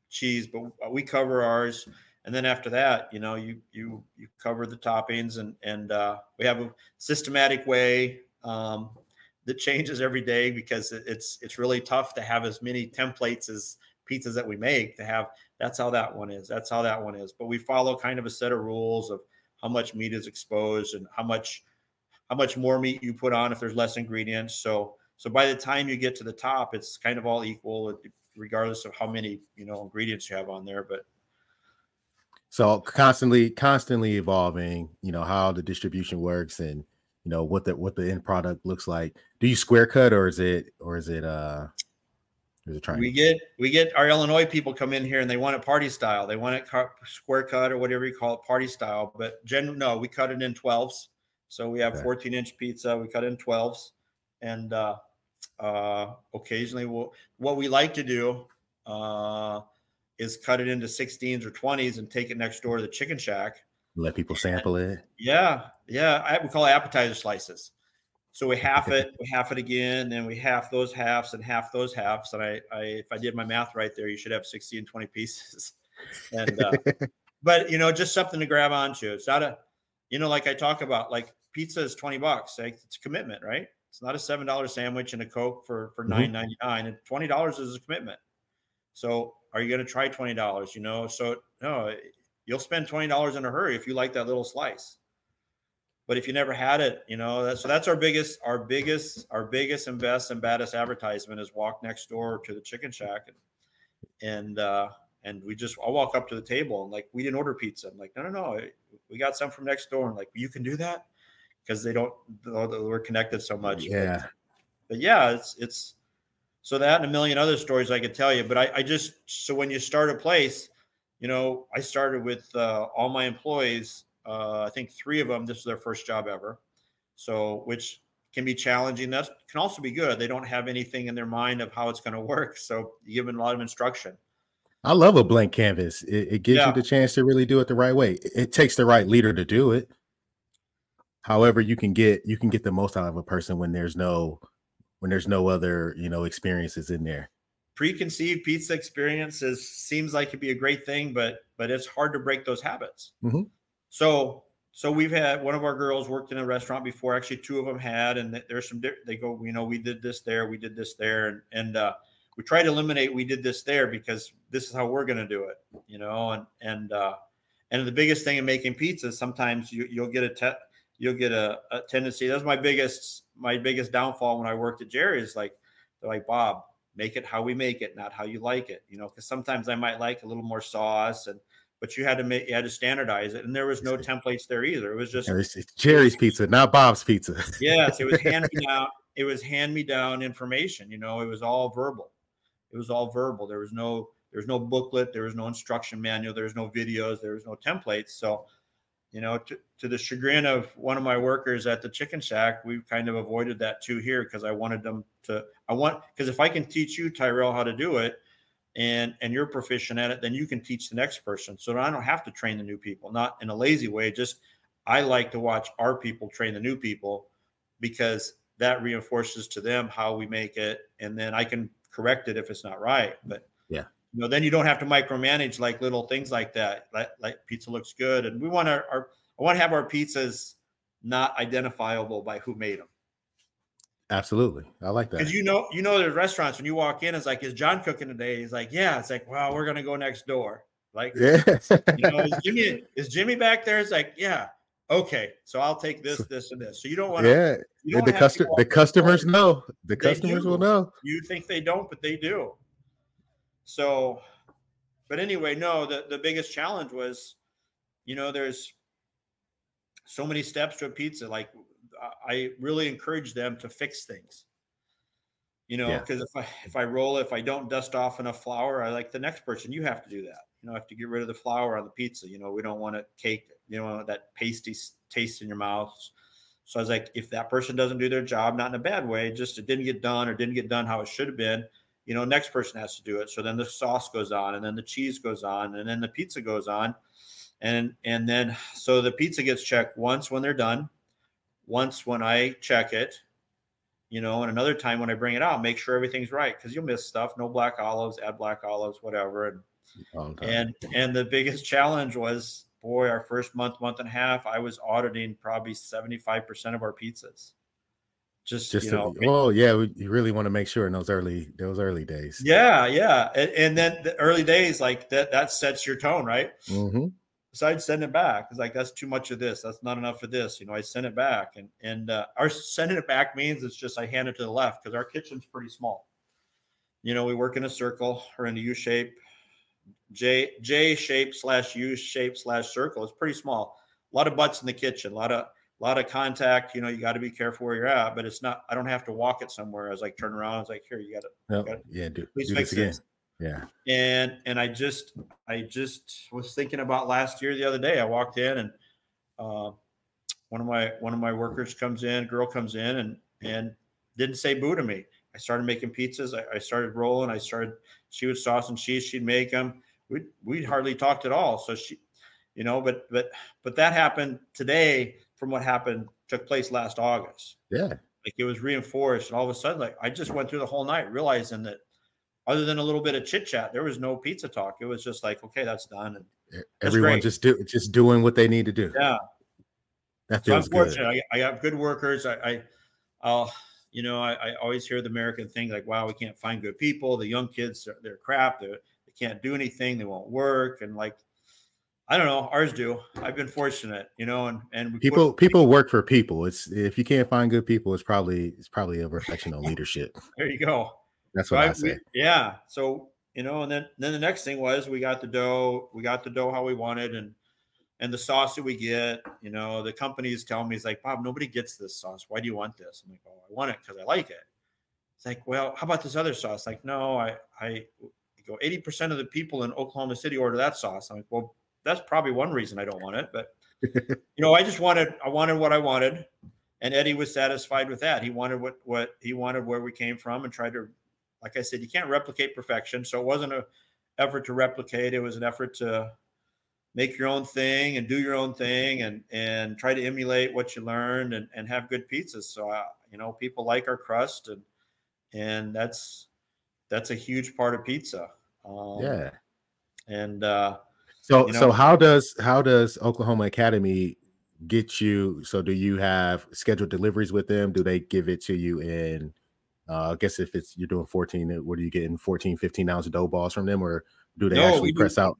cheese, but we cover ours. And then after that, you cover the toppings, and we have a systematic way that changes every day, because it's really tough to have as many templates as pizzas that we make to have. That's how that one is. But we follow kind of a set of rules of how much meat is exposed and how much more meat you put on if there's less ingredients. So by the time you get to the top, it's kind of all equal, regardless of how many ingredients you have on there. But so constantly evolving, how the distribution works and what the end product looks like. Do you square cut or is it triangle? We get our Illinois people come in here and they want it party style. They want it square cut or whatever you call it, party style. But no, we cut it in 12s. So we have 14-inch pizza. We cut it in 12s, and occasionally what we like to do is cut it into 16s or 20s and take it next door to the Chicken Shack. Let people sample it. Yeah. We call it appetizer slices. So we half it again, and we half those halves and half those halves. And if I did my math right there, you should have 60 and 20 pieces. And but just something to grab onto. It's not like I talk about, like pizza is $20. Like, it's a commitment, right? It's not a $7 sandwich and a Coke for $9.99. And $20 is a commitment. So are you going to try $20? So no, you'll spend $20 in a hurry if you like that little slice. But if you never had it, that's our biggest and best and baddest advertisement is walk next door to the Chicken Shack, and I'll walk up to the table and like, we didn't order pizza. I'm like, no, we got some from next door. And like, you can do that, because we're connected so much. Yeah. But yeah, it's so that and a million other stories I could tell you. But so when you start a place, I started with all my employees. I think 3 of them, this is their first job ever. So, which can be challenging. That can also be good. They don't have anything in their mind of how it's going to work. So you give them a lot of instruction. I love a blank canvas. It gives you the chance to really do it the right way. It takes the right leader to do it. However, you can get the most out of a person when there's no other, experiences in there. Preconceived pizza experiences seems like it'd be a great thing, but it's hard to break those habits. Mm-hmm. So we've had one of our girls worked in a restaurant before. Actually, 2 of them had, and there's some. They go, we did this there, we did this there, and we try to eliminate we did this there, because this is how we're going to do it, and And the biggest thing in making pizza, sometimes you'll get a tendency. That was my biggest downfall when I worked at Jerry's. Like, they're like, Bob, make it how we make it, not how you like it. Because sometimes I might like a little more sauce, but you had to standardize it, and there was no templates there either. It was just it's Jerry's pizza, not Bob's pizza. Yes, it was hand me down. It was hand me down information. It was all verbal. It was all verbal. There was no booklet. There was no instruction manual. There was no videos. There was no templates. So, to the chagrin of one of my workers at the Chicken Shack, we've kind of avoided that too here, because I wanted them to. Because if I can teach you, Tyrell, how to do it, and you're proficient at it, then you can teach the next person. So I don't have to train the new people, not in a lazy way. Just I like to watch our people train the new people, because that reinforces to them how we make it, and then I can correct it if it's not right. But yeah, then you don't have to micromanage like little things like that. Like pizza looks good, and I want to have our pizzas not identifiable by who made them. Absolutely, I like that. Because there's restaurants, when you walk in, it's like, is John cooking today? He's like, yeah. It's like, wow, we're gonna go next door. Like, yeah. Is Jimmy back there? It's like, yeah. Okay, so I'll take this, this, and this. So you don't want to. Yeah, the customers know. The customers will know. You think they don't, but they do. So, but anyway, no. The biggest challenge was, there's so many steps to a pizza. Like, I really encourage them to fix things. Because if I don't dust off enough flour, I like the next person. You have to do that. I have to get rid of the flour on the pizza. We don't want it caked. That pasty taste in your mouth. So I was like, if that person doesn't do their job, not in a bad way, just it didn't get done how it should have been, next person has to do it. So then the sauce goes on, and then the cheese goes on, and then the pizza goes on. And then, so the pizza gets checked once when they're done, once when I check it, and another time when I bring it out, make sure everything's right. Cause you'll miss stuff. No black olives, add black olives, whatever. And the biggest challenge was, boy, our first month and a half, I was auditing probably 75% of our pizzas. You really want to make sure in those early days. Yeah. And then the early days, like that sets your tone, right? Mm-hmm. So I'd send it back. It's like, that's too much of this. That's not enough of this. I send it back, and our sending it back means it's just, I hand it to the left, because our kitchen's pretty small. We work in a circle or in a U shape. J shape / U shape / circle. It's pretty small. A lot of butts in the kitchen, a lot of contact. You got to be careful where you're at, but it's not, I don't have to walk it somewhere. I was like, turn around. I was like, here, you got to, please fix again. Yeah. And I just was thinking about last year, the other day, I walked in, and one of my workers comes in, girl comes in, and didn't say boo to me. I started making pizzas. I started rolling. She would sauce and cheese. She'd make them. We'd hardly talked at all. So she, but that happened today from what took place last August. Yeah. Like, it was reinforced. And all of a sudden, like, I just went through the whole night realizing that other than a little bit of chit chat, there was no pizza talk. It was just like, okay, that's done. And everyone just doing what they need to do. Yeah. That feels good. I got good workers. I always hear the American thing, like, wow, we can't find good people. The young kids, they're crap. They can't do anything. They won't work. And like, I don't know, ours do. I've been fortunate, and people work for people. If you can't find good people, it's probably a reflection on leadership. There you go. That's what I say. Yeah. So, and then the next thing was, we got the dough how we wanted, and the sauce that we get, the companies tell me, it's like, Bob, nobody gets this sauce. Why do you want this? I'm like, oh, I want it because I like it. It's like, well, how about this other sauce? Like, no, I go, 80% of the people in Oklahoma City order that sauce. I'm like, well, that's probably one reason I don't want it, but I wanted what I wanted, and Eddie was satisfied with that. He wanted what he wanted, where we came from, and tried to, like I said, you can't replicate perfection. So it wasn't an effort to replicate. It was an effort to make your own thing and do your own thing, and try to emulate what you learned, and have good pizzas. So, people like our crust, and that's a huge part of pizza. Yeah. And, so how does Oklahoma Academy get you? So do you have scheduled deliveries with them? Do they give it to you in, I guess if you're doing 14, what are you getting, 14, 15 ounce dough balls from them, or do they press out?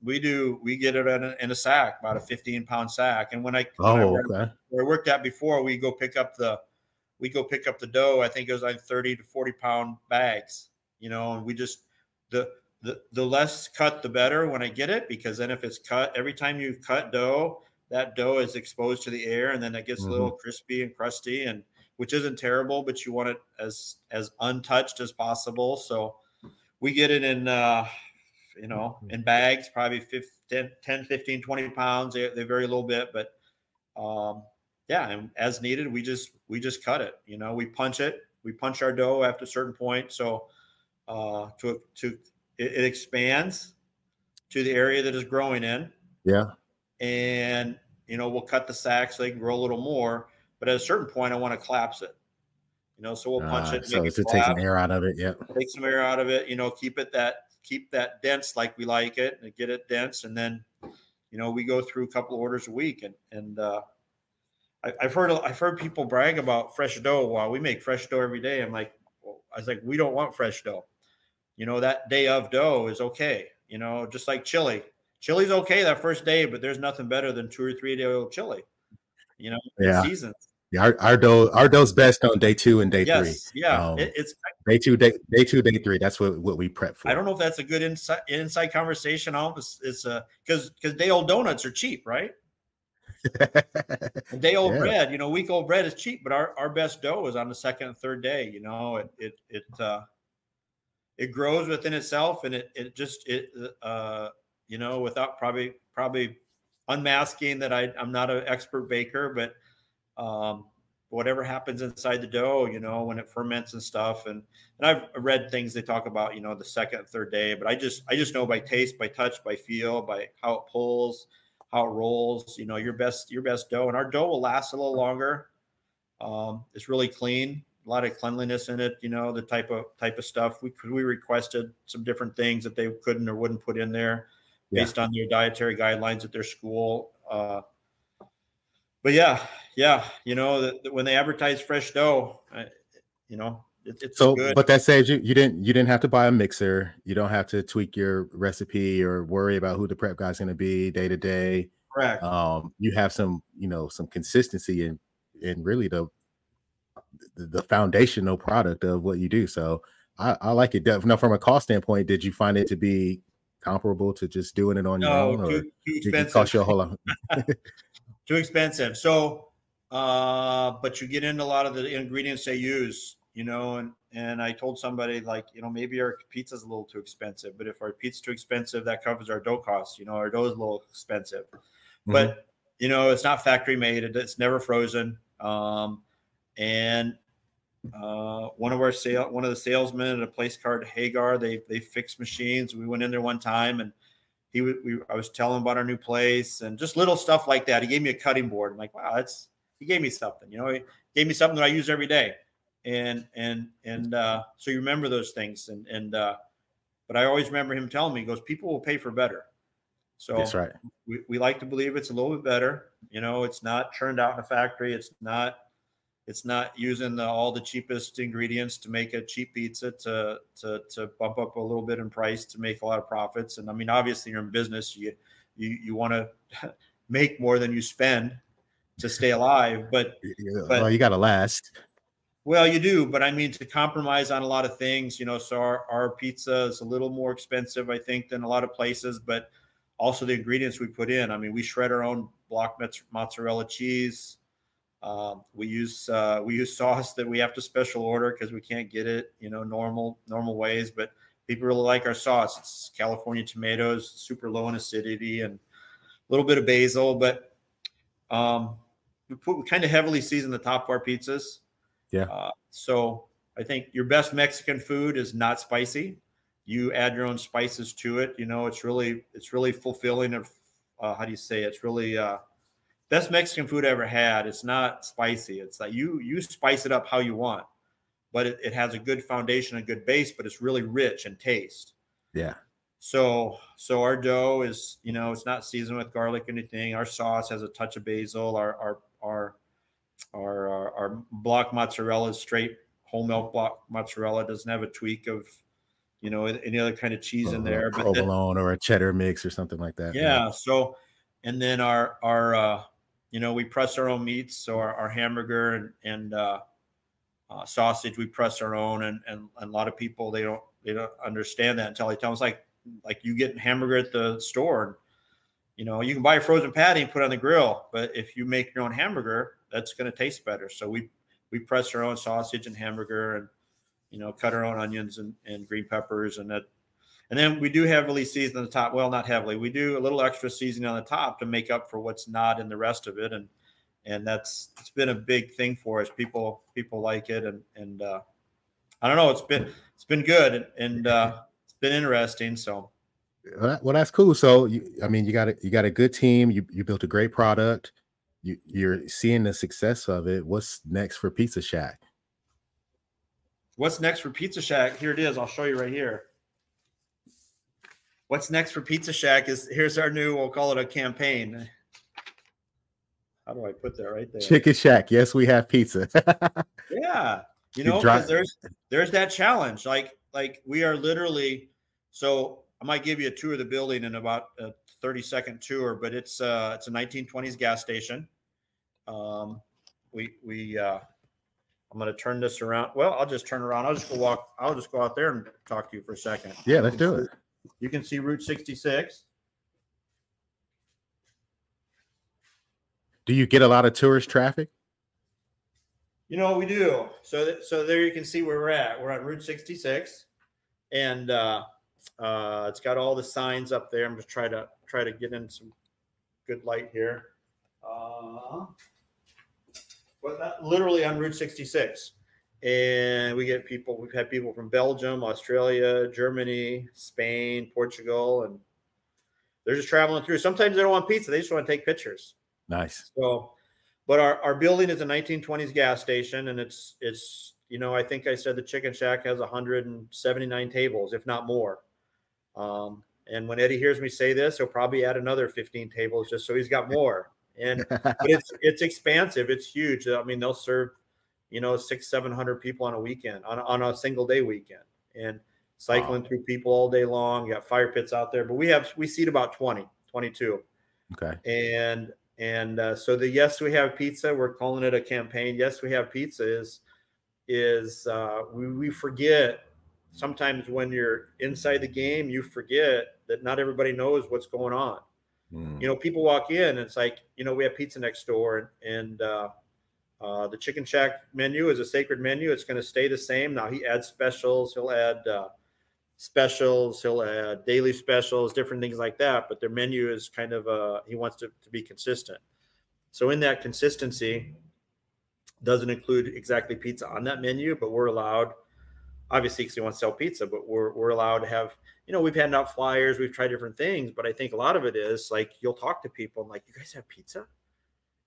We get it in a sack, about a 15-pound sack. And when I Okay. where I worked at before, we go pick up the dough. I think it was like 30 to 40-pound bags, and we just the less cut the better when I get it, because then if it's cut, every time you cut dough, that dough is exposed to the air, and then it gets a little crispy and crusty, and which isn't terrible, but you want it as untouched as possible. So we get it in in bags, probably 10, 15, 20 pounds. They vary a little bit, but yeah, and as needed, we just cut it. We punch it. We punch our dough after a certain point, so it expands to the area that is growing in. Yeah. And we'll cut the sack so they can grow a little more. But at a certain point, I want to collapse it. So we'll punch it, so make to it take some collapse, air out of it. Yeah. take some air out of it. Keep that dense like we like it, and get it dense. And then we go through a couple of orders a week, and I've heard people brag about fresh dough. Wow, we make fresh dough every day. I was like, we don't want fresh dough. That day of dough is okay. Just like chili. Chili's okay that first day, but there's nothing better than 2 or 3 day old chili. Yeah. Seasons. Yeah, our dough's best on day 2 and day 3. Yes, yeah. It's day 2, day 3. That's what we prep for. I don't know if that's a good inside conversation. It's because day old donuts are cheap, right? Day old bread, week old bread is cheap, but our best dough is on the second and third day. It grows within itself, and without probably unmasking that I'm not an expert baker, but whatever happens inside the dough, when it ferments and stuff, and I've read things they talk about, the second and third day, but I just know by taste, by touch, by feel, by how it pulls, how it rolls, your best dough. And our dough will last a little longer. It's really clean, a lot of cleanliness in it, the type of stuff. We requested some different things that they couldn't or wouldn't put in there based on their dietary guidelines at their school. But yeah, when they advertise fresh dough, it's so good. But that says you didn't have to buy a mixer. You don't have to tweak your recipe or worry about who the prep guy's going to be day to day. Correct. You have some consistency in really the foundational product of what you do. So I like it. Now, from a cost standpoint, did you find it to be comparable to just doing it on your own, or too expensive? Did it cost you a whole lot? Too expensive. So, but you get into a lot of the ingredients they use, and I told somebody, like, maybe our pizza's a little too expensive, but if our pizza's too expensive, that covers our dough costs. Our dough is a little expensive, but it's not factory made. It's never frozen. And one of the salesmen at a place called Hagar, they fix machines. We went in there one time, and I was telling him about our new place and just little stuff like that. He gave me a cutting board. I'm like, wow, he gave me something. He gave me something that I use every day. And so you remember those things. But I always remember him telling me, he goes, people will pay for better. So that's right. We like to believe it's a little bit better. It's not churned out in a factory. It's not using all the cheapest ingredients to make a cheap pizza to bump up a little bit in price to make a lot of profits. And I mean, obviously you're in business, you want to make more than you spend to stay alive, but well, you got to last. Well, you do, but I mean, to compromise on a lot of things, so our pizza is a little more expensive, I think, than a lot of places, but also the ingredients we put in. I mean, we shred our own block mozzarella cheese. We use sauce that we have to special order because we can't get it, normal ways, but people really like our sauce. It's California tomatoes, super low in acidity, and a little bit of basil, but we kind of heavily season the top of our pizzas. Yeah. So I think your best Mexican food is not spicy. You add your own spices to it. It's really fulfilling of, how do you say it? It's really, best Mexican food I ever had. It's not spicy. It's like you spice it up how you want, but it has a good foundation, a good base, but it's really rich in taste. Yeah. So our dough is, it's not seasoned with garlic or anything. Our sauce has a touch of basil. Our block mozzarella is straight whole milk block mozzarella. It doesn't have a tweak of you know, any other kind of cheese in there. But provolone or a cheddar mix or something like that. Yeah. So, and then our you know, we press our own meats. So our hamburger and sausage, we press our own, and a lot of people, they don't understand that until they tell us, like you get a hamburger at the store, and you know, you can buy a frozen patty and put it on the grill, but if you make your own hamburger, that's going to taste better. So we press our own sausage and hamburger, and you know, cut our own onions and green peppers, and then we do heavily season on the top. Well, not heavily. We do a little extra seasoning on the top to make up for what's not in the rest of it, and it's been a big thing for us. People like it, and I don't know. It's been good, and it's been interesting. So, well, that's cool. So I mean, you got a good team. You built a great product. You're seeing the success of it. What's next for Pizza Shack? What's next for Pizza Shack? Here it is. I'll show you right here. What's next for Pizza Shack is, here's our new, we'll call it a campaign. How do I put that right there? Chicken Shack. Yes, we have pizza. Yeah. You know, because there's that challenge. Like we are literally, so I might give you a tour of the building in about a 30-second tour, but it's a 1920s gas station. I'm going to turn this around. Well, I'll just turn around. I'll just go out there and talk to you for a second. Yeah, let's do it. You can see Route 66. Do you get a lot of tourist traffic? You know, we do. So there you can see where we're at. We're on Route 66, and it's got all the signs up there. I'm just try to get in some good light here. But literally on Route 66. And we've had people from Belgium, Australia, Germany, Spain, Portugal, and they're just traveling through. Sometimes they don't want pizza. They just want to take pictures. Nice. So, but our building is a 1920s gas station, and it's, you know, I think I said the Chicken Shack has 179 tables, if not more. And when Eddie hears me say this, he'll probably add another 15 tables just so he's got more. And but it's expansive. It's huge. I mean, they'll serve, you know, 600-700 people on a weekend, on a single day weekend, and cycling through people all day long. You got fire pits out there, but we seat about 22. Okay. And so the Yes We Have Pizza, we're calling it a campaign. Yes We Have Pizza we forget sometimes when you're inside the game, you forget that not everybody knows what's going on. You know, people walk in and it's like, you know, we have pizza next door, and the Chicken Shack menu is a sacred menu. It's going to stay the same. Now he adds specials. He'll add specials. He'll add daily specials, different things like that. But their menu is kind of he wants to be consistent. So in that consistency, doesn't include exactly pizza on that menu, but we're allowed, obviously, because he wants to sell pizza, but we're allowed to have, you know, we've handed out flyers, we've tried different things, but I think a lot of it is like, you'll talk to people and like, you guys have pizza?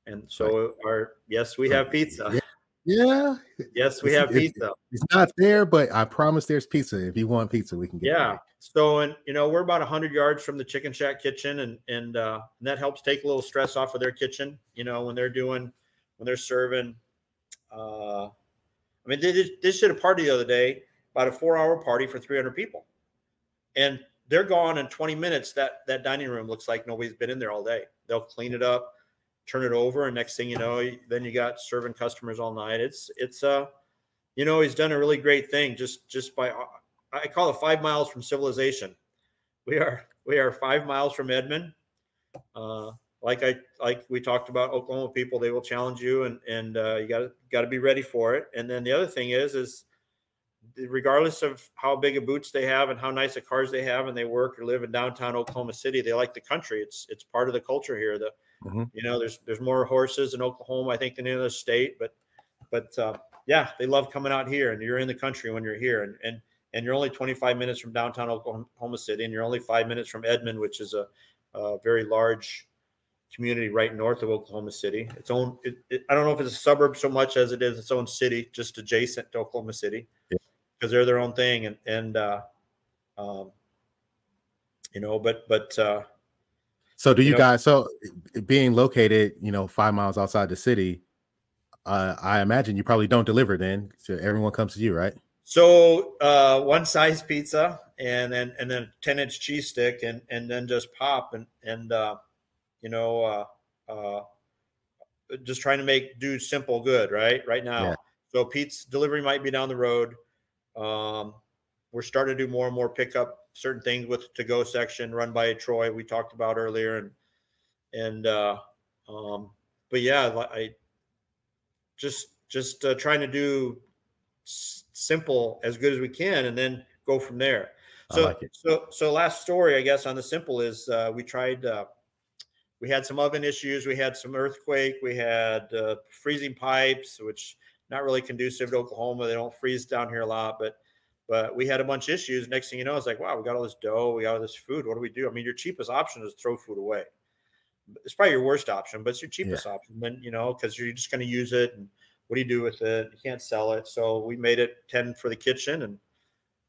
And so yes, we have pizza. Yeah. Yes, we have pizza. It's not there, but I promise there's pizza. If you want pizza, we can get it. Yeah. So, and you know, we're about 100 yards from the Chicken Shack kitchen, and that helps take a little stress off of their kitchen, you know, when they're serving. I mean, they just did a party the other day, about a 4-hour party for 300 people, and they're gone in 20 minutes. That dining room looks like nobody's been in there all day. They'll clean it up, turn it over, and next thing you know, then you got serving customers all night. It's you know, he's done a really great thing just by, I call it 5 miles We are 5 miles from Edmond. Like we talked about Oklahoma people, they will challenge you, and you got to be ready for it. And then the other thing is regardless of how big of boots they have and how nice of cars they have, and they work or live in downtown Oklahoma City, they like the country. It's part of the culture here. You know, there's more horses in Oklahoma, I think, than any other state, but yeah, they love coming out here, and you're in the country when you're here, and you're only 25 minutes from downtown Oklahoma City, and you're only 5 minutes from Edmond, which is a very large community right north of Oklahoma City. I don't know if it's a suburb so much as it is its own city, just adjacent to Oklahoma City, because they're their own thing. And you know, but so do you guys, so being located, you know, 5 miles outside the city, I imagine you probably don't deliver then. So everyone comes to you, right? So one size pizza, and then 10-inch cheese stick, and then just pop, and you know, just trying to do simple good right Yeah. now. So Pete's delivery might be down the road. Um, we're starting to do more and more pickup certain things with to go section run by Troy we talked about earlier, and but yeah, I just trying to do simple as good as we can, and then go from there. I like it. So last story, I guess, on the simple is we tried. We had some oven issues. We had some earthquake. We had freezing pipes, which not really conducive to Oklahoma. They don't freeze down here a lot, but we had a bunch of issues. Next thing you know, it's like, wow, we got all this dough. We got all this food. What do we do? I mean, your cheapest option is throw food away. It's probably your worst option, but it's your cheapest option. Then, because you're just going to use it. And what do you do with it? You can't sell it. So we made it 10 for the kitchen and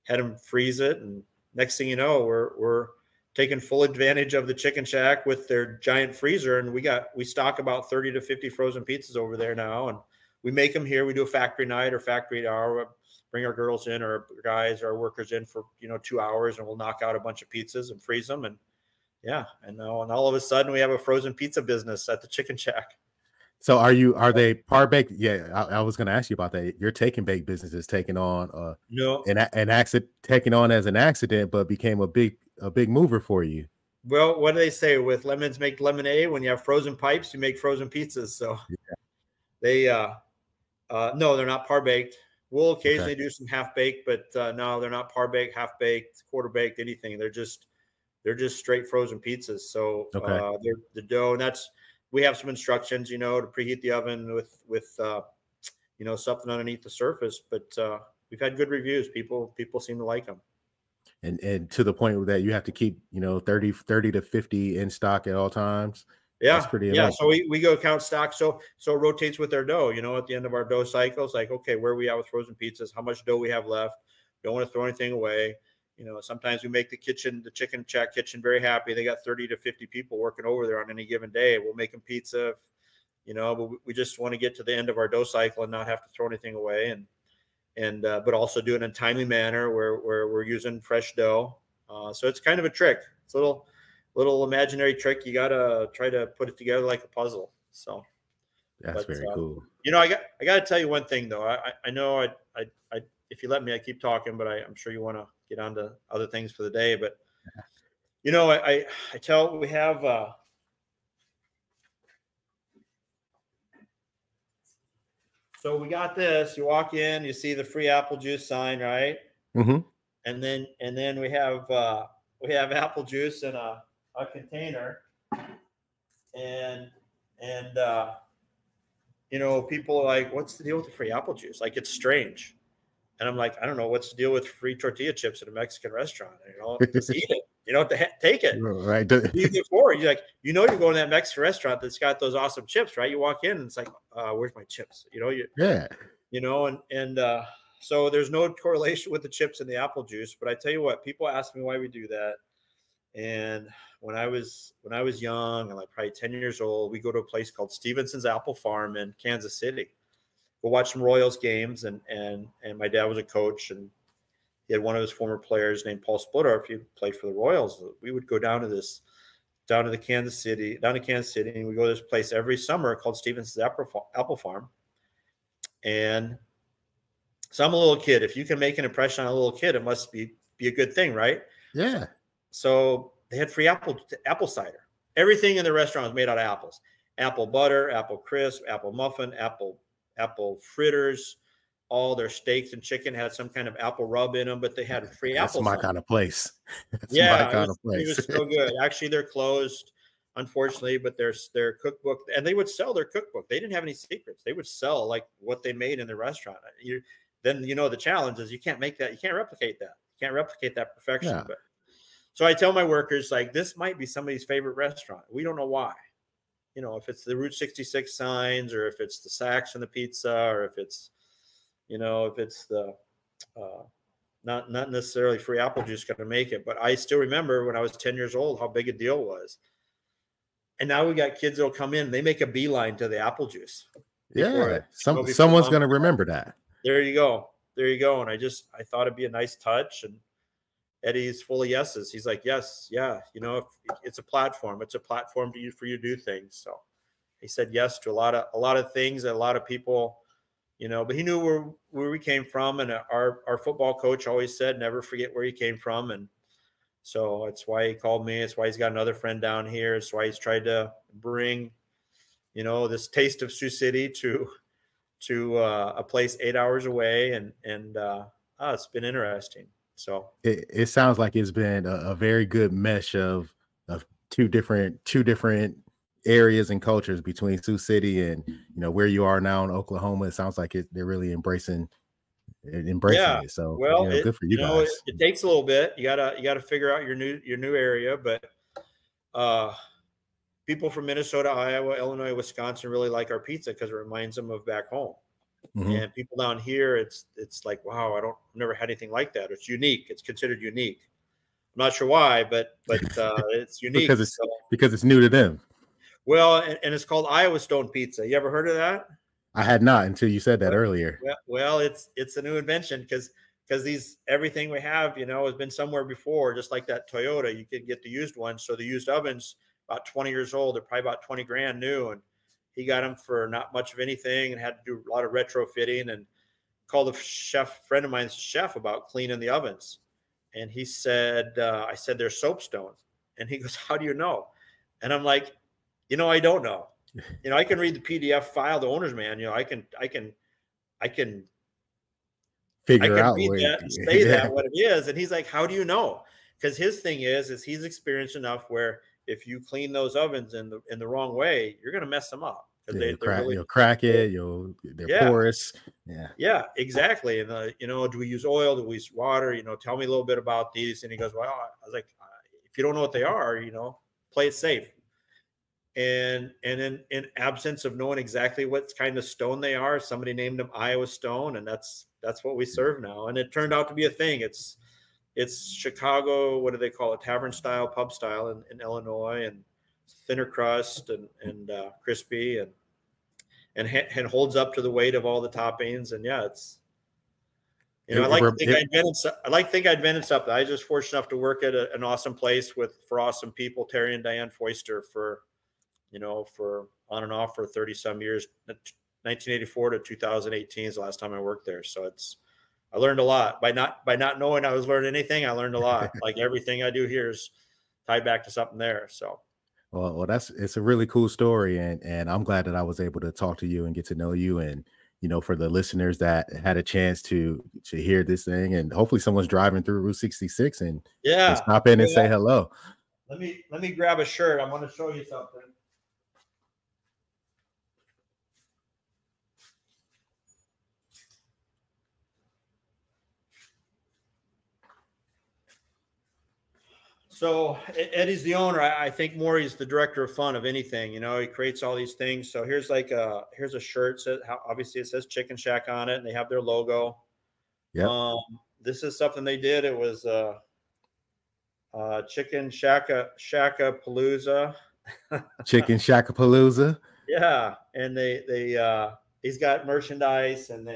had them freeze it. And next thing you know, we're taking full advantage of the chicken shack with their giant freezer. And we stock about 30 to 50 frozen pizzas over there now. And we make them here. We do a factory night or factory hour, bring our girls in or guys or our workers in for, 2 hours, and we'll knock out a bunch of pizzas and freeze them. And yeah. And all of a sudden we have a frozen pizza business at the chicken shack. So are they par baked? Yeah, I was going to ask you about that. Your take and bake business is taking on an accident, taking on as an accident, but became a big mover for you. Well, what do they say? With lemons make lemonade. When you have frozen pipes, you make frozen pizzas. So they no, they're not par baked. We'll occasionally do some half baked, but no, they're not par baked, half baked, quarter baked, anything. They're just straight frozen pizzas. So they're the dough, and we have some instructions, to preheat the oven with something underneath the surface. But we've had good reviews. People seem to like them. And to the point that you have to keep 30 to 50 in stock at all times. Yeah, that's pretty amazing. So we go count stock. So it rotates with our dough. At the end of our dough cycles, like, okay, where are we at with frozen pizzas? How much dough we have left? Don't want to throw anything away. Sometimes we make the chicken shack kitchen very happy. They got 30 to 50 people working over there on any given day. We'll make them pizza, but we just want to get to the end of our dough cycle and not have to throw anything away. But also do it in a timely manner where we're using fresh dough. So it's kind of a trick. It's a little imaginary trick. You got to try to put it together like a puzzle. So that's very cool. I got to tell you one thing though. I know I if you let me, I keep talking, but I'm sure you want to get on to other things for the day. But, I tell, we have, so we got this, you walk in, you see the free apple juice sign, right? Mm-hmm. And then we have apple juice in a container, and people are like, what's the deal with the free apple juice? Like, it's strange. And I'm like, I don't know, what's the deal with free tortilla chips at a Mexican restaurant? Just eat it. You don't have to take it. Right. You're like, you're going to that Mexican restaurant that's got those awesome chips, right? You walk in and it's like, where's my chips? So there's no correlation with the chips and the apple juice. But I tell you what, people ask me why we do that. And when I was young and like probably 10 years old, we go to a place called Stevenson's Apple Farm in Kansas City. We'll watch some Royals games, and my dad was a coach, and he had one of his former players named Paul Splittorff. He played for the Royals. We would go down to Kansas City, and we go to this place every summer called Stevenson's Apple Farm. And so I'm a little kid. If you can make an impression on a little kid, it must be a good thing, right? Yeah. So they had free apple cider. Everything in the restaurant was made out of apples: apple butter, apple crisp, apple muffin, apple fritters. All their steaks and chicken had some kind of apple rub in them, but they had free apples. That's my kind of place. It was so good. Actually, they're closed, unfortunately, but their cookbook, and they would sell their cookbook. They didn't have any secrets. They would sell like what they made in the restaurant. The challenge is you can't make that. You can't replicate that. You can't replicate that perfection. Yeah. But so I tell my workers, like, this might be somebody's favorite restaurant. We don't know why. If it's the Route 66 signs, or if it's the Saks and the pizza, or if it's the not necessarily free apple juice going to make it. But I still remember when I was 10 years old how big a deal it was. And now we got kids that'll come in, they make a beeline to the apple juice. Yeah, someone's going to remember that. There you go. there you go. And I thought it'd be a nice touch. And Eddie's full of yeses. He's like, yes, yeah, you know, if it's a platform. It's a platform for you to do things. So he said yes to a lot of things that a lot of people, you know, but he knew where we came from. And our football coach always said, never forget where you came from. And so that's why he called me. It's why he's got another friend down here. It's why he's tried to bring, you know, this taste of Sioux City to a place 8 hours away. And it's been interesting. So it sounds like it's been a very good mesh of two different areas and cultures between Sioux City and, you know, where you are now in Oklahoma. It sounds like they're really embracing it. So, well, you know, good for you guys. It takes a little bit. You gotta figure out your new area, but people from Minnesota, Iowa, Illinois, Wisconsin really like our pizza because it reminds them of back home. Mm-hmm. And people down here, it's like, wow, I've never had anything like that. It's unique. It's considered unique. I'm not sure why, but it's unique because it's new to them. Well, and it's called Iowa Stone Pizza. You ever heard of that? I had not until you said that earlier. Well, it's a new invention because everything we have, you know, has been somewhere before, just like that Toyota. You could get the used ones. So the used ovens, about 20 years old, they're probably about 20 grand new. And he got them for not much of anything and had to do a lot of retrofitting, and called a friend of mine's chef about cleaning the ovens. And he said, I said, they're soapstone. And he goes, how do you know? And I'm like, you know, I don't know. You know, I can read the PDF file, the owner's manual. I can figure out read that and say that what it is. And he's like, how do you know? Because his thing is he's experienced enough where if you clean those ovens in the wrong way, you're going to mess them up. You'll crack it. They're porous. Yeah, exactly. And you know, do we use oil? Do we use water? You know, tell me a little bit about these. And he goes, well, I was like, if you don't know what they are, you know, play it safe. And in absence of knowing exactly what kind of stone they are, somebody named them Iowa Stone, and that's what we serve now. And it turned out to be a thing. It's Chicago, what do they call it? Tavern style, pub style in Illinois, and thinner crust and crispy and holds up to the weight of all the toppings. And yeah, it's, you know, I like to think I invented something. I was just fortunate enough to work at an awesome place for awesome people, Terry and Diane Foister, for on and off for 30 some years. 1984 to 2018 is the last time I worked there. So I learned a lot by not knowing I was learning anything. I learned a lot. Like everything I do here is tied back to something there. So. Well, it's a really cool story. And I'm glad that I was able to talk to you and get to know you. And, you know, for the listeners that had a chance to hear this thing, and hopefully someone's driving through Route 66 and stop in and say hello. Let me grab a shirt. I'm going to show you something. So Eddie's the owner. I think Maury's the director of fun of anything. You know, he creates all these things. So here's a shirt. Obviously it says Chicken Shack on it, and they have their logo. Yeah. This is something they did. It was Chicken Shack-a-Palooza. Chicken Shack-a-Palooza. Yeah, and he's got merchandise, and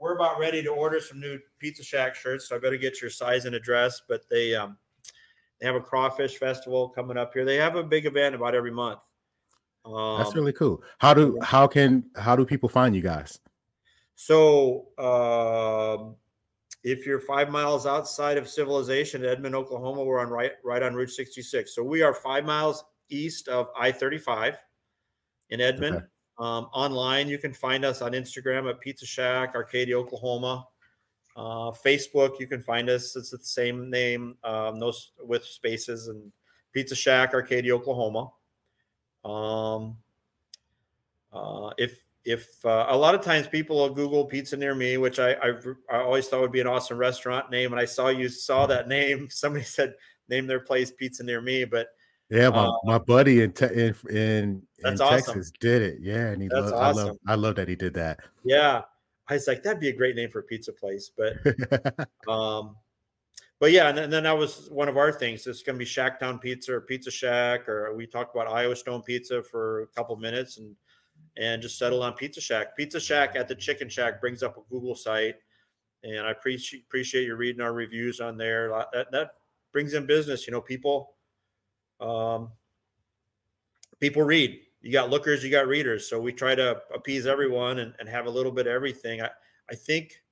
we're about ready to order some new Pizza Shack shirts, so I better get your size and address. But they have a crawfish festival coming up here. They have a big event about every month. That's really cool. How do people find you guys? So if you're 5 miles outside of civilization, Edmond, Oklahoma, we're on right on Route 66. So we are 5 miles east of I-35 in Edmond. Okay. Online, you can find us on Instagram at Pizza Shack, Arcadia, Oklahoma. Facebook, you can find us. It's the same name, those with spaces, and Pizza Shack, Arcadia, Oklahoma. If a lot of times people will Google pizza near me, which I always thought would be an awesome restaurant name. And I saw that name. Somebody said name their place Pizza Near Me, but yeah, my buddy in Texas awesome. did it. Yeah, and awesome. I love that he did that. Yeah, I was like, that'd be a great name for a pizza place, but but yeah, and then that was one of our things. It's going to be Shacktown Pizza or Pizza Shack, or we talked about Iowa Stone Pizza for a couple of minutes, and and just settled on Pizza Shack. Pizza Shack at the Chicken Shack brings up a Google site, and I appreciate you reading our reviews on there. That brings in business. You know, people read. You got lookers, you got readers. So we try to appease everyone and have a little bit of everything. I think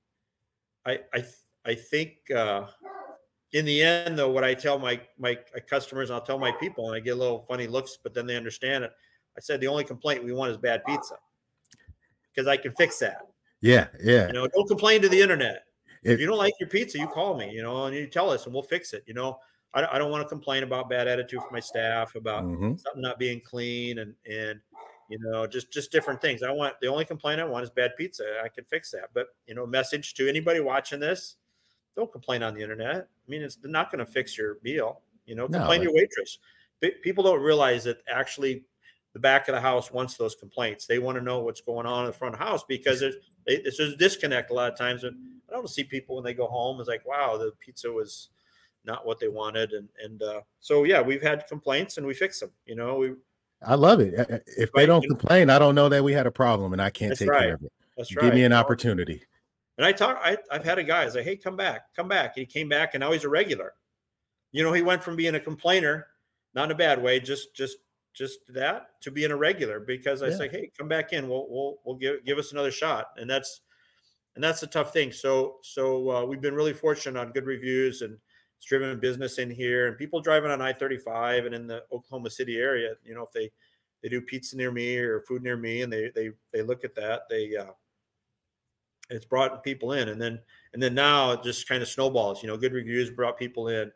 in the end, though, what I tell my customers, I'll tell my people, and I get a little funny looks, but then they understand it. I said, the only complaint we want is bad pizza, because I can fix that. Yeah. Yeah. You know, don't complain to the internet. If you don't like your pizza, you call me, you know, and you tell us and we'll fix it. You know, I don't want to complain about bad attitude from my staff, about something not being clean and, you know, just different things. The only complaint I want is bad pizza. I can fix that. But, you know, message to anybody watching this, don't complain on the internet. I mean, it's not going to fix your meal. You know, complain to your waitress. People don't realize that actually the back of the house wants those complaints. They want to know what's going on in the front of the house, because there's a disconnect a lot of times. And I don't see people when they go home, it's like, wow, the pizza was not what they wanted. So, yeah, we've had complaints and we fix them. You know, I love it. If they don't complain, I don't know that we had a problem, and I can't take care of it. That's right. Give me an opportunity. And I've had a guy, I say, hey, come back. He came back, and now he's a regular. You know, he went from being a complainer, not in a bad way, just that, to being a regular, because I say, hey, come back in. We'll give us another shot. And that's the tough thing. So we've been really fortunate on good reviews, and it's driven business in here, and people driving on I-35 and in the Oklahoma City area. You know, if they do pizza near me or food near me, and they look at that, it's brought people in, and then now it just kind of snowballs. You know, good reviews brought people in,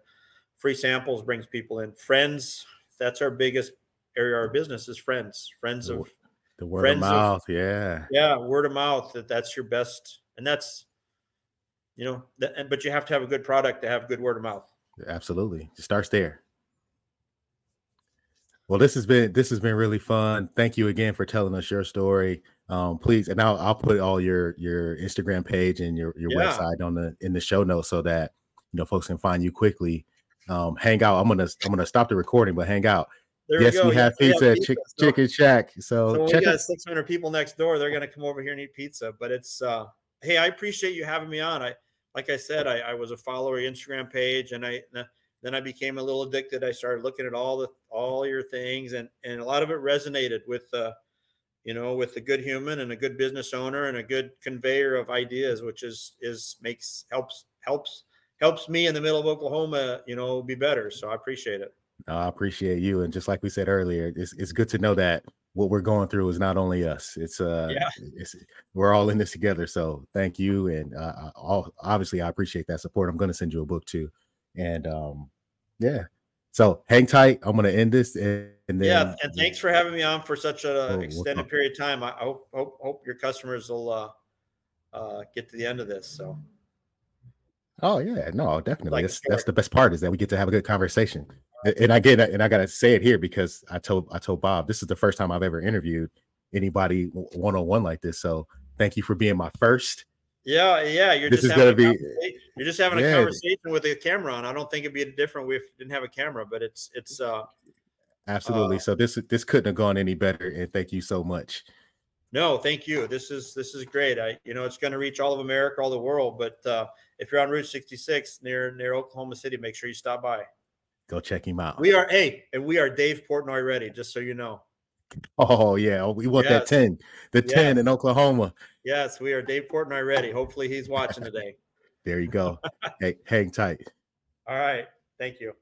free samples brings people in, friends. That's our biggest area of our business, is friends of the word of mouth. Yeah, word of mouth. That's your best, and that's, you know, but you have to have a good product to have good word of mouth. Absolutely, it starts there. Well, this has been really fun. Thank you again for telling us your story. Please, and I'll put all your Instagram page and your website in the show notes, so that, you know, folks can find you quickly. Hang out. I'm gonna stop the recording, but hang out. Yes, we have pizza at Chicken Shack. So we got 600 people next door. They're gonna come over here and eat pizza. But it's hey, I appreciate you having me on. Like I said, I was a follower of your Instagram page, and then I became a little addicted. I started looking at all your things, and a lot of it resonated with you know, with a good human and a good business owner and a good conveyor of ideas, which helps me in the middle of Oklahoma, you know, be better. So I appreciate it. I appreciate you. And just like we said earlier, it's good to know that what we're going through is not only us. It's we're all in this together. So thank you. And obviously I appreciate that support. I'm going to send you a book too. And yeah. So hang tight. I'm going to end this. And then, and thanks for having me on for such an extended period of time. I hope your customers will get to the end of this. So. Oh yeah, no, definitely. That's the best part, is that we get to have a good conversation. And I gotta say it here, because I told Bob, this is the first time I've ever interviewed anybody one-on-one like this. So thank you for being my first. Yeah. You're just having a conversation with a camera on. I don't think it'd be different if we didn't have a camera, but it's absolutely. So this couldn't have gone any better. And thank you so much. No, thank you. This is great. You know, it's going to reach all of America, all the world. But if you're on Route 66 near Oklahoma City, make sure you stop by. Go check him out. We are Dave Portnoy ready, just so you know. Oh yeah, we want that 10, 10 in Oklahoma. Yes, we are Dave Portnoy ready. Hopefully he's watching today. There you go. Hey, hang tight. All right. Thank you.